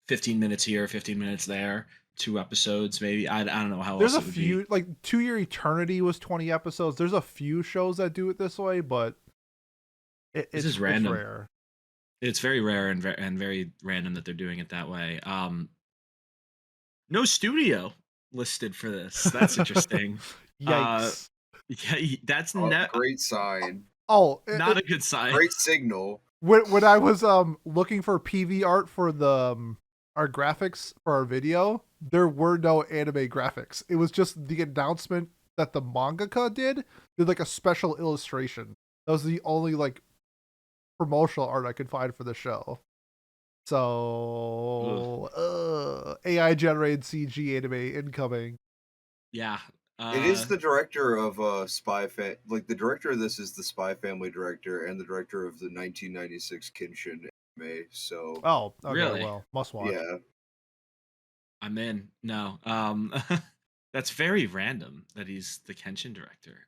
15 minutes here, 15 minutes there, 2 episodes maybe. I don't know how There's else a it would few be. like 2 Year Eternity was 20 episodes. There's a few shows that do it this way, but This is random. It's rare. It's very rare and very random that they're doing it that way. No studio listed for this. That's interesting. Yikes. Yeah, that's Great sign. not a good sign. Great signal. When I was looking for PV art for the our graphics for our video, there were no anime graphics. It was just the announcement that the mangaka did like a special illustration. That was the only like promotional art I could find for the show. So AI generated CG anime incoming. Yeah. It is the director of like the director of this is the Spy Family director and the director of the 1996 Kenshin anime. So Oh, okay, Really? well, must watch. yeah, I'm in. No. That's very random that he's the Kenshin director.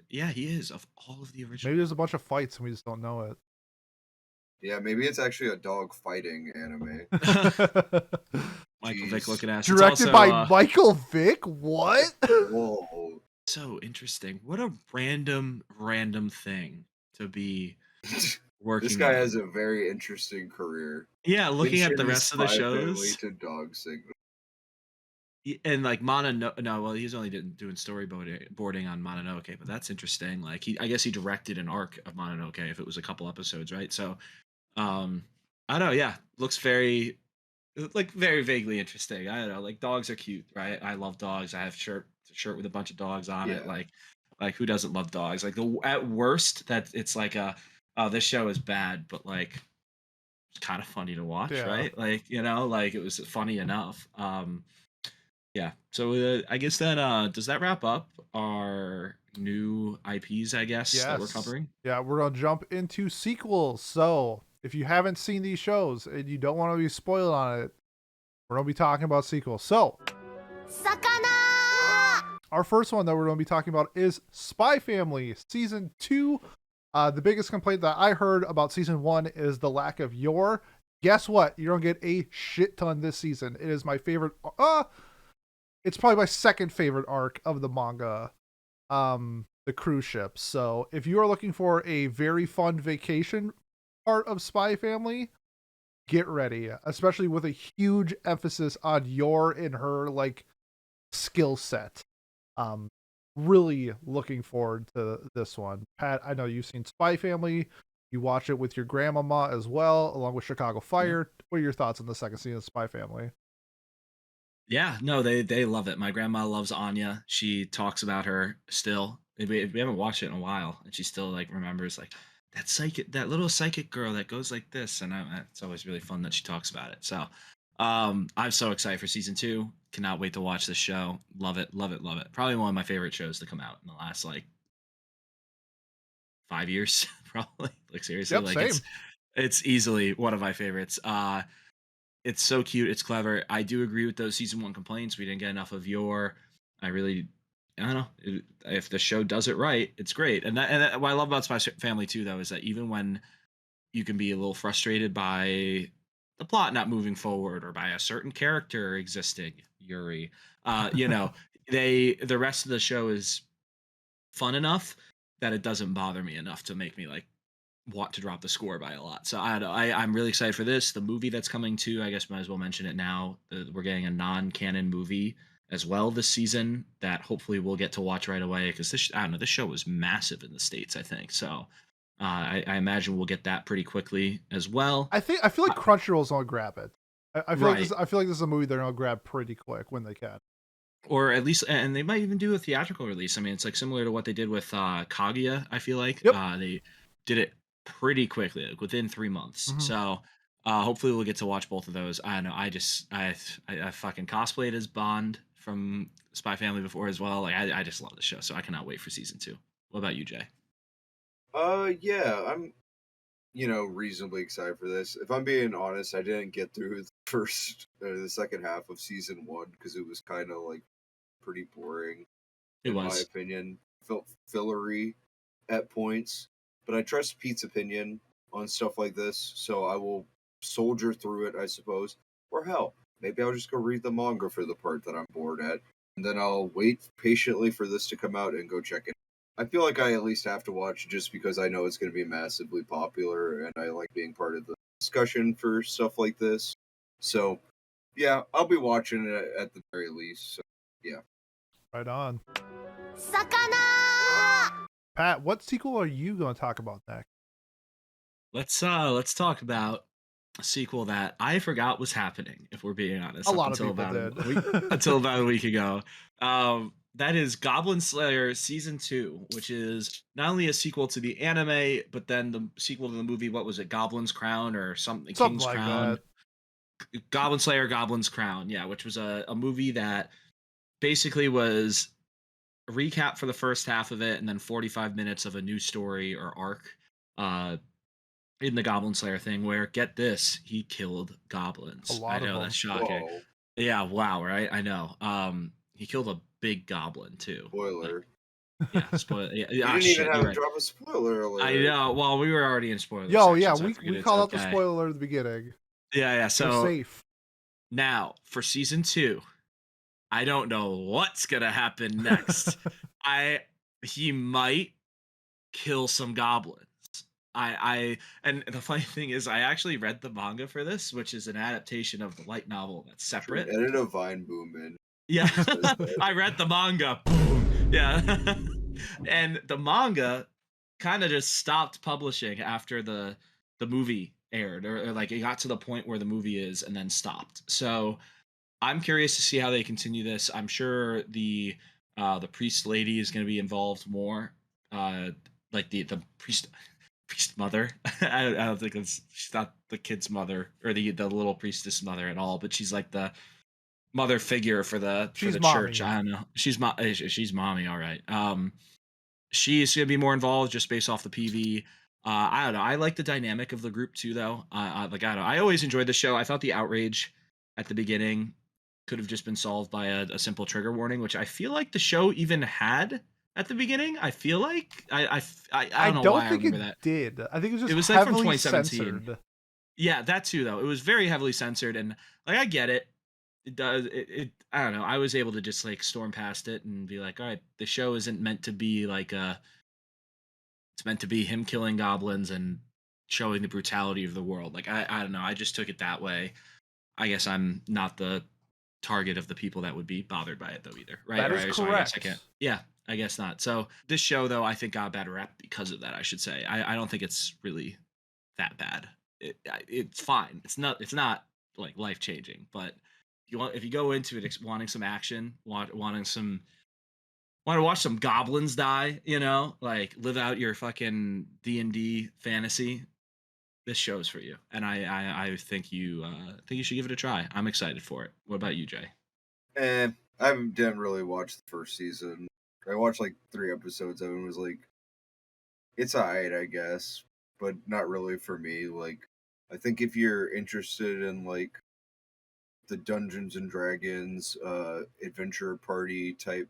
Yeah, he is of all of the original. Maybe there's a bunch of fights and we just don't know it. yeah, maybe it's actually a dog fighting anime. Michael Jeez. Vick looking ass. Directed It's by also, Michael Vick? What? Whoa. so interesting. What a random thing to be This working guy on. has a very interesting career. Yeah, looking at the Kenshin, rest of the Spy Family shows. to Dog Signal. And like well, he's only doing storyboarding on Mononoke, but that's interesting. Like I guess he directed an arc of Mononoke if it was a couple episodes, right? So, I don't know. Yeah, looks very vaguely interesting. I don't know. Like dogs are cute, right? I love dogs. I have shirt with a bunch of dogs on it. Yeah. Like who doesn't love dogs? Like at worst that it's like oh, this show is bad, but like it's kind of funny to watch, Yeah. right? Like like it was funny enough. Yeah. So I guess that does that wrap up our new IPs, I guess, that we're Yes. covering? Yeah, we're gonna jump into sequels. So if you haven't seen these shows and you don't want to be spoiled on it, we're gonna be talking about sequels. So our first one that we're gonna be talking about is Spy Family Season 2. The biggest complaint that I heard about Season 1 is the lack of yore. Guess what? You're gonna get a shit ton this season. It is my favorite it's probably my second favorite arc of the manga, the cruise ship. So if you are looking for a very fun vacation part of Spy Family, get ready, especially with a huge emphasis on yore and her like skill set. Really looking forward to this one. Pat, I know you've seen Spy Family. You watch it with your grandmama as well, along with Chicago Fire. What are your thoughts on the second season of Spy Family? Yeah, no, they love it. My grandma loves Anya. She talks about her still. We haven't watched it in a while, and she still like remembers like that little psychic girl that goes like this, and it's always really fun that she talks about it. So, I'm so excited for season 2. Cannot wait to watch this show. Love it, love it, love it. Probably one of my favorite shows to come out in the last like 5 years, probably. Like seriously, Yep, like same. it's easily one of my favorites. It's so cute. It's clever. I do agree with those season 1 complaints. We didn't get enough of yore. I don't know. If the show does it right, it's great. And what I love about Spy Family too, though, is that even when you can be a little frustrated by the plot not moving forward or by a certain character existing, Yuri, the rest of the show is fun enough that it doesn't bother me enough to make me like want to drop the score by a lot. So I'm really excited for this. The movie that's coming too, I guess might as well mention it now. We're getting a non-canon movie as well this season that hopefully we'll get to watch right away because I don't know, this show was massive in the States, I think. So I imagine we'll get that pretty quickly as well. I feel like Crunchyroll's gonna grab it. I feel Right. like this is a movie they're gonna grab pretty quick when they can. Or at least, and they might even do a theatrical release. I mean, it's like similar to what they did with Kaguya. I feel like Yep. they did it pretty quickly, like within 3 months. Mhm. So hopefully we'll get to watch both of those. I don't know. I fucking cosplayed as Bond from Spy Family before as well. Like I just love the show, so I cannot wait for season 2. What about you, Jay? Yeah, I'm reasonably excited for this. If I'm being honest, I didn't get through the second half of season 1 because it was kind of like pretty boring. It in my was. opinion. Felt fillery at points, but I trust Pete's opinion on stuff like this, so I will soldier through it, I suppose. Or hell, maybe I'll just go read the manga for the part that I'm bored at, and then I'll wait patiently for this to come out and go check it. I feel like I at least have to watch just because I know it's going to be massively popular, and I like being part of the discussion for stuff like this. So, yeah, I'll be watching it at the very least. So, yeah. Right on. Pat, what sequel are you going to talk about next? Let's talk about sequel that I forgot was happening, if we're being honest, A up lot of until people about did. a week ago. That is Goblin Slayer season 2, which is not only a sequel to the anime, but then the sequel to the movie. What was it, Goblin's Crown or something? Something King's like Crown. that. Goblin Slayer, Goblin's Crown. Yeah, which was a movie that basically was a recap for the first half of it, and then 45 minutes of a new story or arc. Uh, in the Goblin Slayer thing, where get this, he killed A goblins. I lot of know that's them. shocking. Whoa, Yeah, wow, right? I know. He killed a big goblin too. Like, spoiler. yeah, spoiler. Yeah, You ah, didn't even shit, have you're to right. drop a spoiler I alert. know. Well, we were already in spoiler Yo, yeah, section, so I we figured it's called out the okay. spoiler at the beginning. Yeah. We're So safe. now for season 2, I don't know what's gonna happen next. He might kill some goblins. And the funny thing is, I actually read the manga for this, which is an adaptation of the light novel that's Should separate. edit a Vine boom in. Yeah, Says that. I read the manga. Boom. Yeah, and the manga kind of just stopped publishing after the movie aired, or like it got to the point where the movie is, and then stopped. So I'm curious to see how they continue this. I'm sure the priest lady is going to be involved more. Uh, like the priest mother. I don't think she's not the kid's mother or the little priestess mother at all, but she's like the mother figure for She's the church. mommy. I don't know. She's mommy, all right. She's gonna be more involved just based off the PV. I don't know. I like the dynamic of the group too, though. Like I don't know. I always enjoyed the show. I thought the outrage at the beginning could have just been solved by a simple trigger warning, which I feel like the show even had at the beginning. I feel like I I don't know don't why I think it remember that. did. I think it was It just was like from heavily 2017. censored. Yeah, that too though. It was very heavily censored, and like I get it. It does it I don't know. I was able to just like storm past it and be like, all right, the show isn't meant to be like a it's meant to be him killing goblins and showing the brutality of the world. Like I don't know. I just took it that way. I guess I'm not the target of the people that would be bothered by it though either. Right? That is Right. So I guess I can't. correct. Yeah, I guess not. So this show though, I think got a bad rep because of that, I should say. I don't think it's really that bad. It's fine. It's not like life changing, but if you go into it wanting some action, want to watch some goblins die, like live out your fucking D&D fantasy, this show's for you. And I think you should give it a try. I'm excited for it. What about you, Jay? I didn't really watch the first season. I watched like 3 episodes of it and was like, it's alright, I guess, but not really for me. Like, I think if you're interested in like the Dungeons and Dragons adventure party type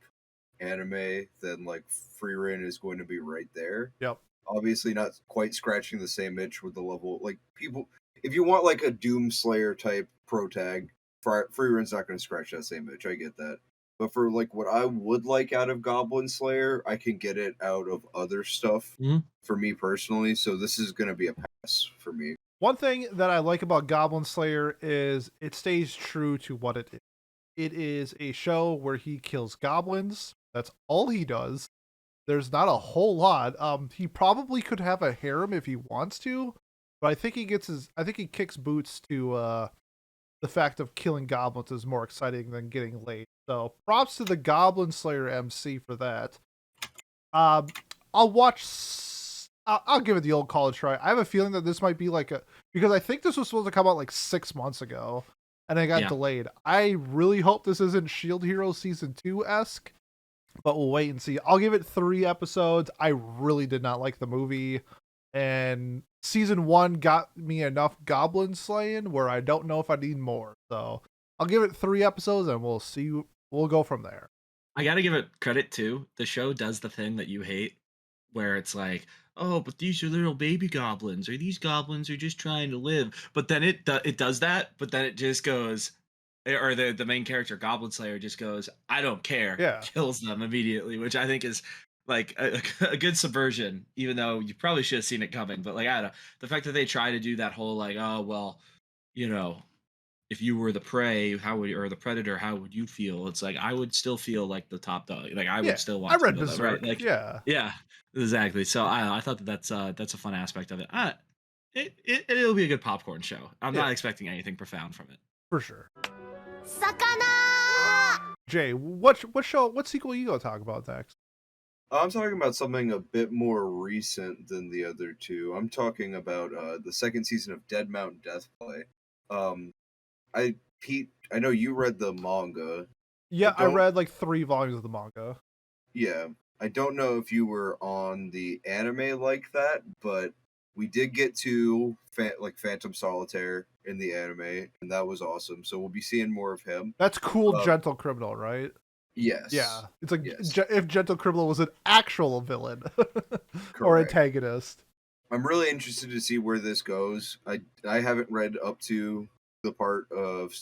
anime, then like Frieren is going to be right there. Yep. Obviously not quite scratching the same itch with the level like people if you want like a Doom Slayer type protag, Freeren's not going to scratch that same itch. I get that. But for like what I would like out of Goblin Slayer, I can get it out of other stuff Mhm. for me personally. So this is going to be a pass for me. One thing that I like about Goblin Slayer is it stays true to what it is. It is a show where he kills goblins. That's all he does. There's not a whole lot. He probably could have a harem if he wants to, but I think he kicks boots to the fact of killing goblins is more exciting than getting laid. So props to the Goblin Slayer MC for that. Um, I'll watch. I'll give it the old college try. I have a feeling that this might be like a because I think this was supposed to come out like 6 months ago, and it got Yeah. delayed. I really hope this isn't Shield Hero season 2 esque, but we'll wait and see. I'll give it 3 episodes. I really did not like the movie, and season 1 got me enough goblin slaying where I don't know if I need more. So I'll give it 3 episodes, and we'll see. We'll go from there. I got to give it credit too. The show does the thing that you hate where it's like, "Oh, but these are little baby goblins or these goblins are just trying to live." But then it does that, but then it just goes or the main character Goblin Slayer just goes, "I don't care." Yeah. Kills them immediately, which I think is like a good subversion, even though you probably should have seen it coming. But like I don't know, the fact that they try to do that whole like, "Oh, well, you know, if you were the prey, how would or the predator, how would you feel?" It's like I would still feel like the top dog. Like I Yeah. would still I want to read kill them, right? Berserk. Like Yeah. yeah, exactly. So I don't know, I thought that's a fun aspect of it. It'll be a good popcorn show. I'm Yeah. not expecting anything profound from it. For sure. 魚 Jay, what sequel you gonna talk about next? I'm talking about something a bit more recent than the other two. I'm talking about the second season of Dead Mountain Deathplay. I Pete, I know you read the manga. Yeah, I don't- read like 3 volumes of the manga. Yeah, I don't know if you were on the anime like that, but we did get to Phantom Solitaire in the anime, and that was awesome. So we'll be seeing more of him. That's cool, Gentle Criminal, right? Yes. Yeah, it's like Yes. if Gentle Criminal was an actual villain or Correct. antagonist. I'm really interested to see where this goes. I haven't read up to the part of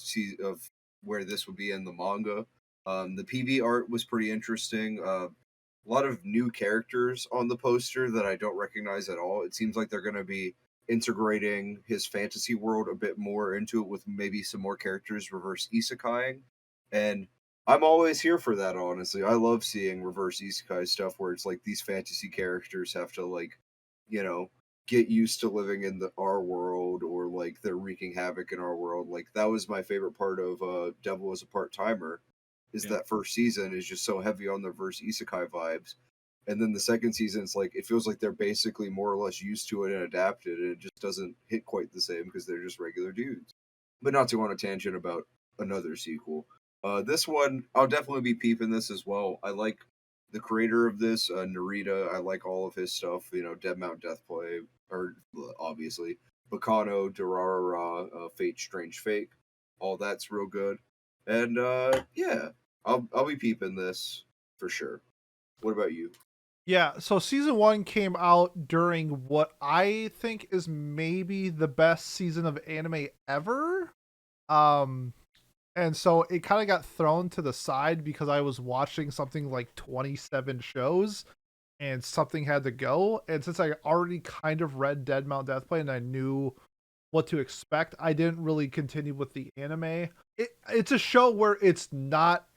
where this would be in the manga. The PV art was pretty interesting. A lot of new characters on the poster that I don't recognize at all. It seems like they're going to be integrating his fantasy world a bit more into it with maybe some more characters reverse isekaiing. And I'm always here for that, honestly. I love seeing reverse isekai stuff where it's like these fantasy characters have to like, you know, get used to living in our world, or like they're wreaking havoc in our world. Like that was my favorite part of Devil as a Part-Timer, is Yeah. that first season is just so heavy on the reverse isekai vibes. And then the second season, it's like it feels like they're basically more or less used to it and adapted, and it just doesn't hit quite the same because they're just regular dudes. But not to go on a tangent about another sequel. This one, I'll definitely be peeping this as well. I like the creator of this, Narita. I like all of his stuff. You know, Dead Mount Deathplay, or obviously Bacano, Durarara, Fate, Strange Fake. All that's real good. And yeah, I'll be peeping this for sure. What about you? Yeah, so season 1 came out during what I think is maybe the best season of anime ever. And so it kind of got thrown to the side because I was watching something like 27 shows and something had to go. And since I already kind of read Dead Mount Deathplay and I knew what to expect, I didn't really continue with the anime. It's a show where it's not.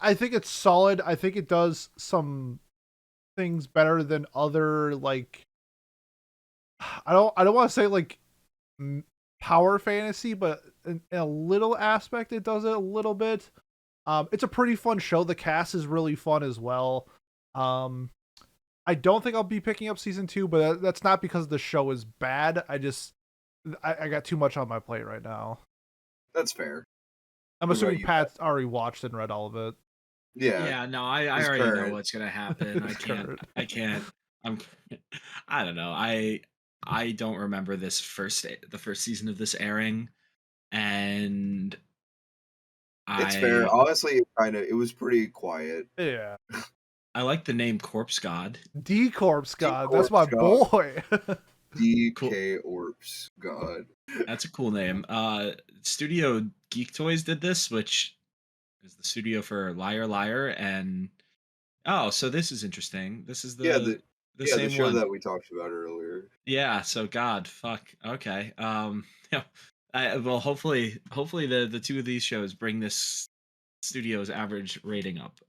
I think it's solid. I think it does some things better than other, like, I don't want to say like power fantasy, but in a little aspect it does it a little bit. It's a pretty fun show. The cast is really fun as well. I don't think I'll be picking up season 2, but that's not because the show is bad. I got too much on my plate right now. That's fair. I'm What about assuming you, Pat's already watched and read all of it. Yeah. No, I It's already know current. what's gonna happen. It's current. I can't. I'm. I don't know. I don't remember the first season of this airing, and It's fair. I Honestly, it was pretty quiet. Yeah. I like the name Corpse God. D-Corpse God, that's my D-Corpse boy. DK Orps God. That's a cool name. Studio Geek Toys did this, which is the studio for Liar Liar, and so this is interesting. This is the The same show one. that we talked about earlier. Yeah, so God, fuck. Okay. Yeah. Well, hopefully the two of these shows bring this studio's average rating up.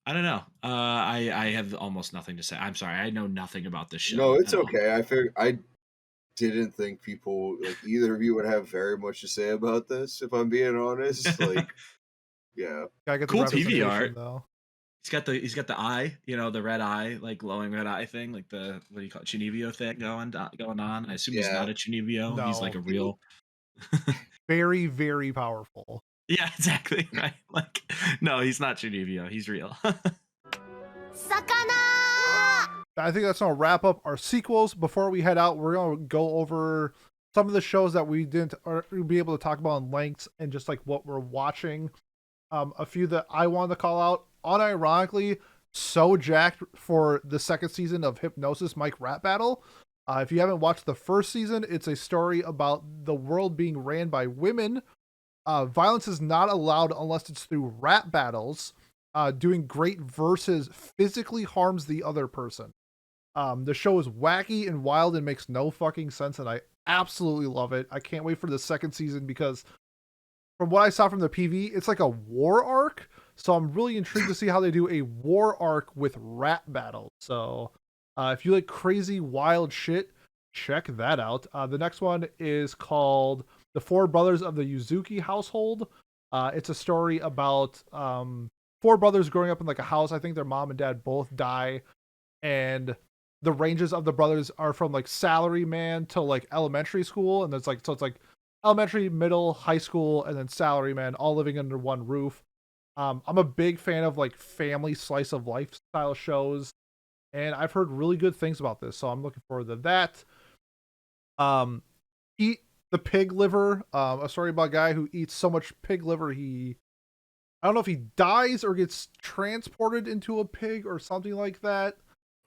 I don't know. I have almost nothing to say. I'm sorry. I know nothing about this show. No, it's at all. okay. I didn't think people like either of you would have very much to say about this, if I'm being honest. Like, yeah. Gotta get the Cool TV representation, art. though. He's got the eye, the red eye, like glowing red eye thing, like the what do you call it, Chunibyo thing going on. I assume he's not a Chunibyo. He's like No. a real Very, very powerful. Yeah, exactly. Right. Like, no, he's not Chunibyo. He's real. 魚 I think that's gonna wrap up our sequels. Before we head out, we're gonna go over some of the shows that we didn't be able to talk about in lengths and just like what we're watching. A few that I wanted to call out, unironically, so jacked for the second season of Hypnosis Mike Rap Battle. If you haven't watched the first season, it's a story about the world being ran by women. Violence is not allowed unless it's through rap battles. Doing great verses physically harms the other person. The show is wacky and wild and makes no fucking sense, and I absolutely love it. I can't wait for the second season because from what I saw from the PV, it's like a war arc. So I'm really intrigued to see how they do a war arc with rap battles. So If you like crazy wild shit, check that out. The next one is called The Four Brothers of the Yuzuki Household. It's a story about four brothers growing up in like a house. I think their mom and dad both die, and the ranges of the brothers are from like salary man to like elementary school, and there's like so it's like elementary, middle, high school, and then salary man all living under one roof. I'm a big fan of like family slice of life style shows, and I've heard really good things about this, so I'm looking forward to that. Um, Eat the Pig Liver, a story about a guy who eats so much pig liver I don't know if he dies or gets transported into a pig or something like that.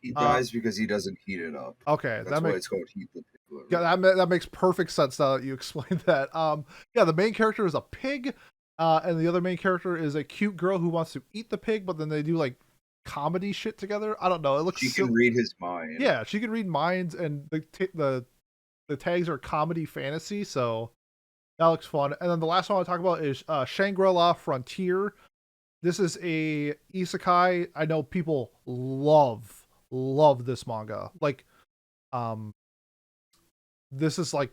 He Uh, dies because he doesn't heat it up. okay, That's why it's called heat the pig liver. yeah, that makes perfect sense now that you explained that. Yeah, the main character is a pig, and the other main character is a cute girl who wants to eat the pig, but then they do like comedy shit together. I don't know. It looks She can read his mind. Yeah, she can read minds, and the tags are comedy fantasy, so that looks fun. And then the last one I'll talk about is Shangri-La Frontier. This is a isekai. I know people love this manga. Like, this is like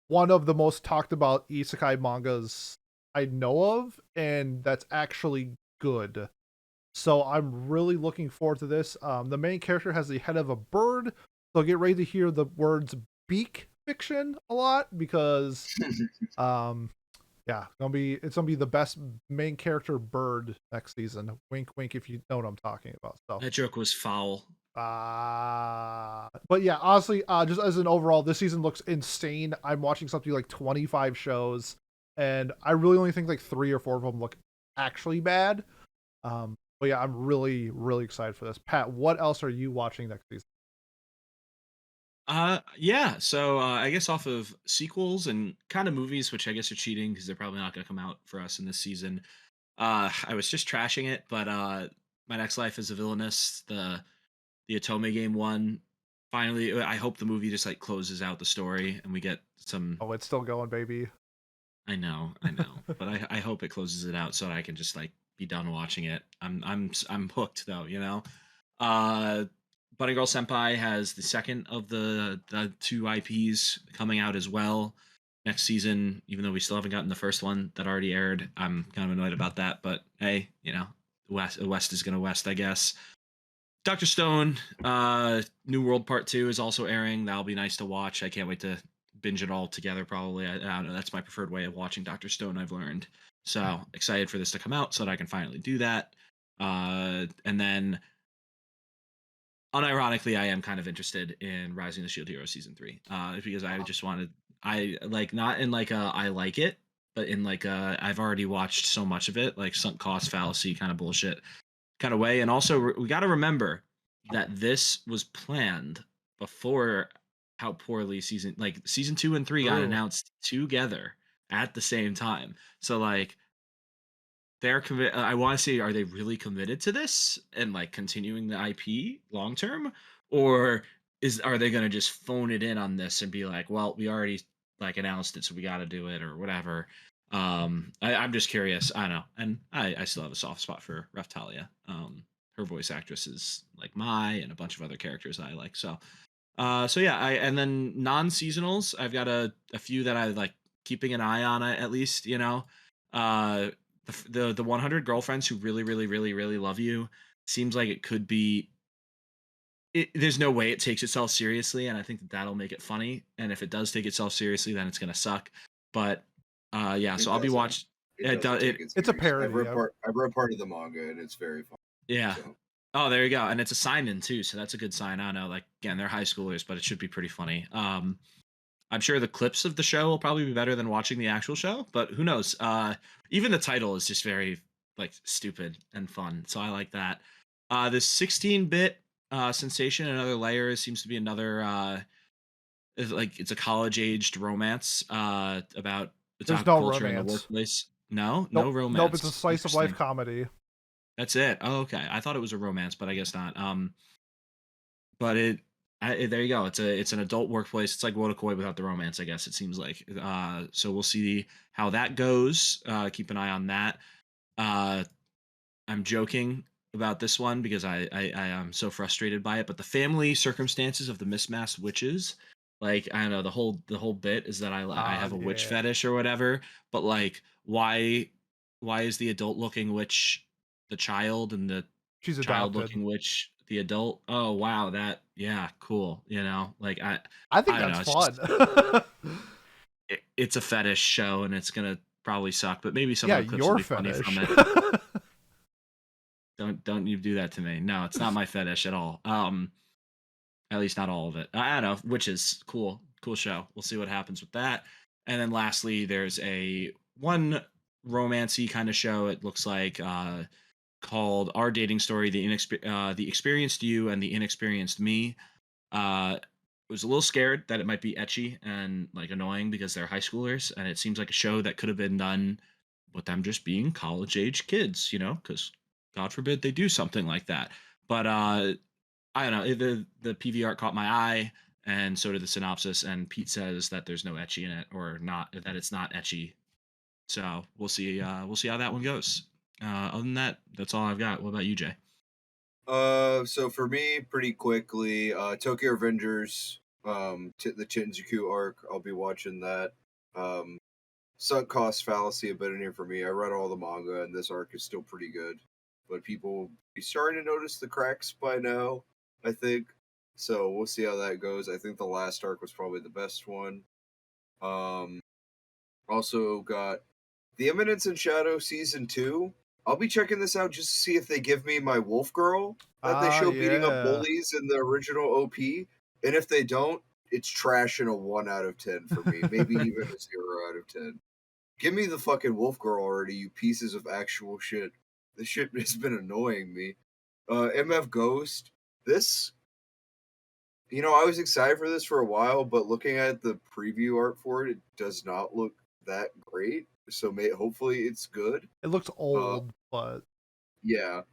one of the most talked about isekai mangas I know of, and that's actually good. So I'm really looking forward to this. The main character has the head of a bird, so get ready to hear the words beak fiction a lot because yeah, it's gonna be the best main character bird next season. Wink wink if you know what I'm talking about. So That joke was foul. but yeah, honestly, just as an overall, this season looks insane. I'm watching something like 25 shows, and I really only think like 3 or 4 of them look actually bad. But yeah, I'm really excited for this. Pat, what else are you watching next season? Yeah. So I guess off of sequels and kind of movies, which I guess are cheating because they're probably not going to come out for us in this season. I was just trashing it, but My Next Life is a Villainous, the Otome game one. Finally, I hope the movie just like closes out the story and we get some. Oh, it's still going, baby. I know, but I hope it closes it out so I can just like be done watching it. I'm hooked though, you know. Uh, Bunny Girl Senpai has the second of the two IPs coming out as well next season. Even though we still haven't gotten the first one that already aired, I'm kind of annoyed about that. But hey, you know, West is gonna West, I guess. Dr. Stone, New World Part 2 is also airing. That'll be nice to watch. I can't wait to binge it all together, probably. I don't know. That's my preferred way of watching Dr. Stone, I've learned. So excited for this to come out so that I can finally do that. And then, unironically, I am kind of interested in Rising the Shield Hero Season 3 because I just wanted, I like, not in like a I like it, but in like a I've already watched so much of it, like sunk cost fallacy kind of bullshit kind of way. And also, we got to remember that this was planned before how poorly season 2 and 3 got True. announced together at the same time. So like they're committed. I want to say, are they really committed to this and like continuing the IP long term, or are they going to just phone it in on this and be like, well, we already like announced it, so we got to do it or whatever. I'm just curious. I don't know, and I still have a soft spot for Raftalia. Her voice actress is like Mai and a bunch of other characters I like. So yeah, and then non-seasonals, I've got a few that I like keeping an eye on at least, you know. Uh the 100 girlfriends who really love you seems like it could be there's no way it takes itself seriously, and I think that'll make it funny, and if it does take itself seriously then it's going to suck. But yeah, It so I'll be doesn't. watching It it, doesn't take it it It's a serious. parody. I've read part of the manga and it's very fun. yeah. So Oh, there you go. And it's a sign in too, so that's a good sign. I don't know, like again, they're high schoolers, but it should be pretty funny. I'm sure the clips of the show will probably be better than watching the actual show, but who knows? Even the title is just very like stupid and fun, so I like that. This 16-bit sensation, another layer seems to be another it's a college-aged romance about the There's top no culture in the romance. workplace. No, no Nope. It's a romance. slice of life Interesting. comedy. That's it. Oh, okay. I thought it was a romance, but I guess not. But there you go. It's an adult workplace. It's like Wotakoi without the romance, I guess it seems like. So we'll see how that goes. Keep an eye on that. Uh, I'm joking. about this one because I am so frustrated by it. But the family circumstances of the mismasked witches, like I don't know, the whole bit is that I have a witch Yeah. fetish or whatever. But like, why is the adult looking witch the child and the She's child adopted. looking witch the adult? Oh wow, that yeah, cool. Like I think I don't that's know. It's fun. just it's a fetish show and it's gonna probably suck. But maybe some Yeah, of the clips will your be funny from fetish. it. Don't you do that to me. No, it's not my fetish at all. At least not all of it. I don't know, which is cool. Cool show. We'll see what happens with that. And then lastly, there's a one romancy kind of show. It looks like called Our Dating Story: the Experienced You and the Inexperienced Me. Was a little scared that it might be etchy and like annoying because they're high schoolers, and it seems like a show that could have been done with them just being college age kids, because God forbid they do something like that. But I don't know. The PV art caught my eye, and so did the synopsis. And Pete says that there's no etchy in it, or not that it's not etchy. So we'll see. We'll see how that one goes. Other than that, that's all I've got. What about you, Jay? So for me, pretty quickly, Tokyo Avengers, the Shinjuku arc, I'll be watching that. Um, Sunk cost fallacy a bit in here for me. I read all the manga, and this arc is still pretty good, but people will be starting to notice the cracks by now, I think. So we'll see how that goes. I think the last arc was probably the best one. Um, Also got The Eminence in Shadow season 2. I'll be checking this out just to see if they give me my wolf girl that they show beating up Yeah. bullies in the original OP. And if they don't, it's trash in a 1 out of 10 for me. Maybe even a 0 out of 10. Give me the fucking wolf girl already, you pieces of actual shit. This shit has been annoying me. MF Ghost. This, I was excited for this for a while, but looking at the preview art for it, it does not look that great. So hopefully it's good. It looks Uh, old, but yeah.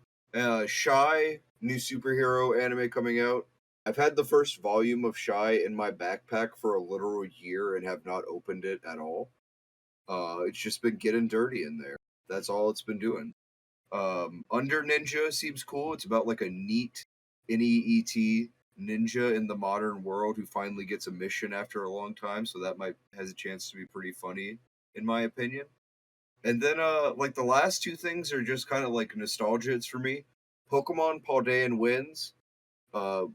Shy, new superhero anime coming out. I've had the first volume of Shy in my backpack for a literal year and have not opened it at all. It's just been getting dirty in there. That's all it's been doing. Under Ninja seems cool. It's about like a neat NEET ninja in the modern world who finally gets a mission after a long time. So that might has a chance to be pretty funny, in my opinion. And then like the last two things are just kind of like nostalgia hits for me. Pokemon Paldean Wins.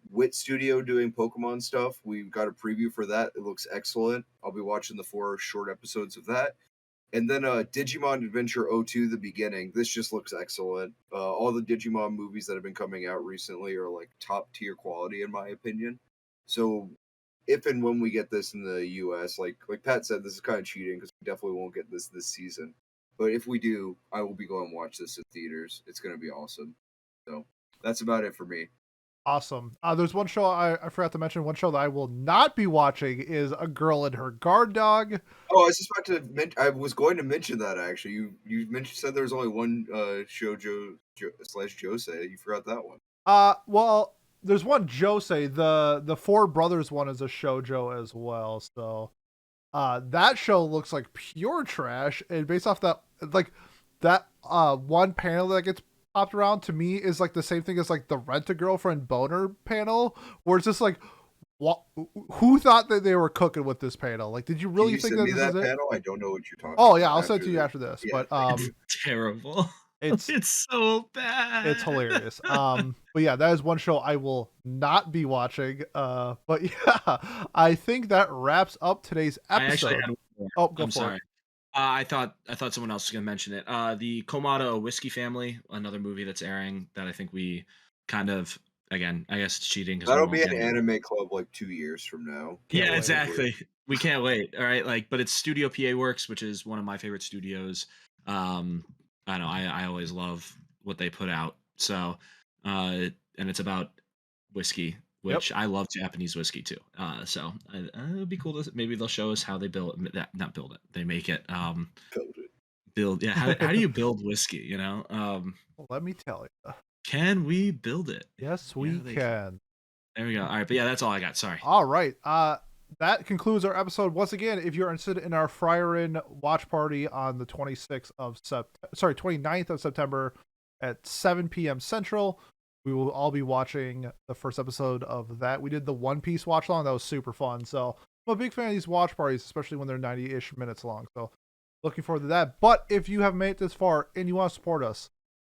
Wit Studio doing Pokemon stuff. We got a preview for that. It looks excellent. I'll be watching the 4 short episodes of that. And then Digimon Adventure 02, the beginning. This just looks excellent. All the Digimon movies that have been coming out recently are like top tier quality in my opinion. So if and when we get this in the US, like Pat said, this is kind of cheating because we definitely won't get this season. But if we do, I will be going to watch this in theaters. It's going to be awesome. So that's about it for me. awesome. There's one show I forgot to mention. One show that I will not be watching is A Girl and Her Guard Dog. Oh, I was just about to. I was going to mention that actually. You said there was only one shoujo slash josei. You forgot that one. Well, there's one Josei. The Four Brothers one is a shoujo as well. So, that show looks like pure trash. And based off that, like that one panel that gets popped around to me is like the same thing as like the Rent a Girlfriend boner panel, where it's just like, what? Who thought that they were cooking with this panel? Like, did you Can really you think send that me this is that it? panel? I don't know what you're talking Oh about. yeah, I'll send it to you after this. Yeah, But thank you. Terrible. it's It's so it's bad. hilarious. But yeah, that is one show I will not be watching. But yeah, I think that wraps up today's I actually episode. had one more. Oh, go I'm for sorry. it. I thought someone else was gonna mention it. The Komodo Whiskey Family, another movie that's airing that I think we kind of again. I guess it's cheating because we That'll be won't an get it. anime club like 2 years from now. Can't Yeah, wait. exactly. We can't wait. All right, but it's Studio PA Works, which is one of my favorite studios. Um, I know I always love what they put out. So, and it's about whiskey, Yep. which I love Japanese whiskey too. So it'd be cool to maybe they'll show us how they build that, not build it, they make it. Build it. Build, yeah. How do you build whiskey? Well, let me tell you. Can we build it? Yes, Yeah, we can. there we go. All right, but yeah, that's all I got. Sorry. All right. That concludes our episode. Once again, if you're interested in our Frieren watch party on the 29th of September, at 7 p.m. Central. We will all be watching the first episode of that. We did the One Piece watch along. That was super fun. So I'm a big fan of these watch parties, especially when they're 90-ish minutes long. So looking forward to that. But if you have made it this far and you want to support us,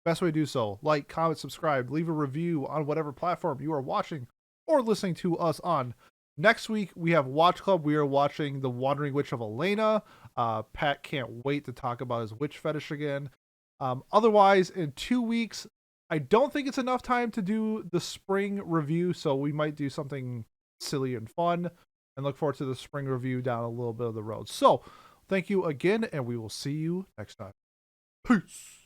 best way to do so, like, comment, subscribe, leave a review on whatever platform you are watching or listening to us on. Next week, we have Watch Club. We are watching The Wandering Witch of Elena. Pat can't wait to talk about his witch fetish again. Otherwise, in 2 weeks, I don't think it's enough time to do the spring review, so we might do something silly and fun, and look forward to the spring review down a little bit of the road. So, thank you again, and we will see you next time. Peace!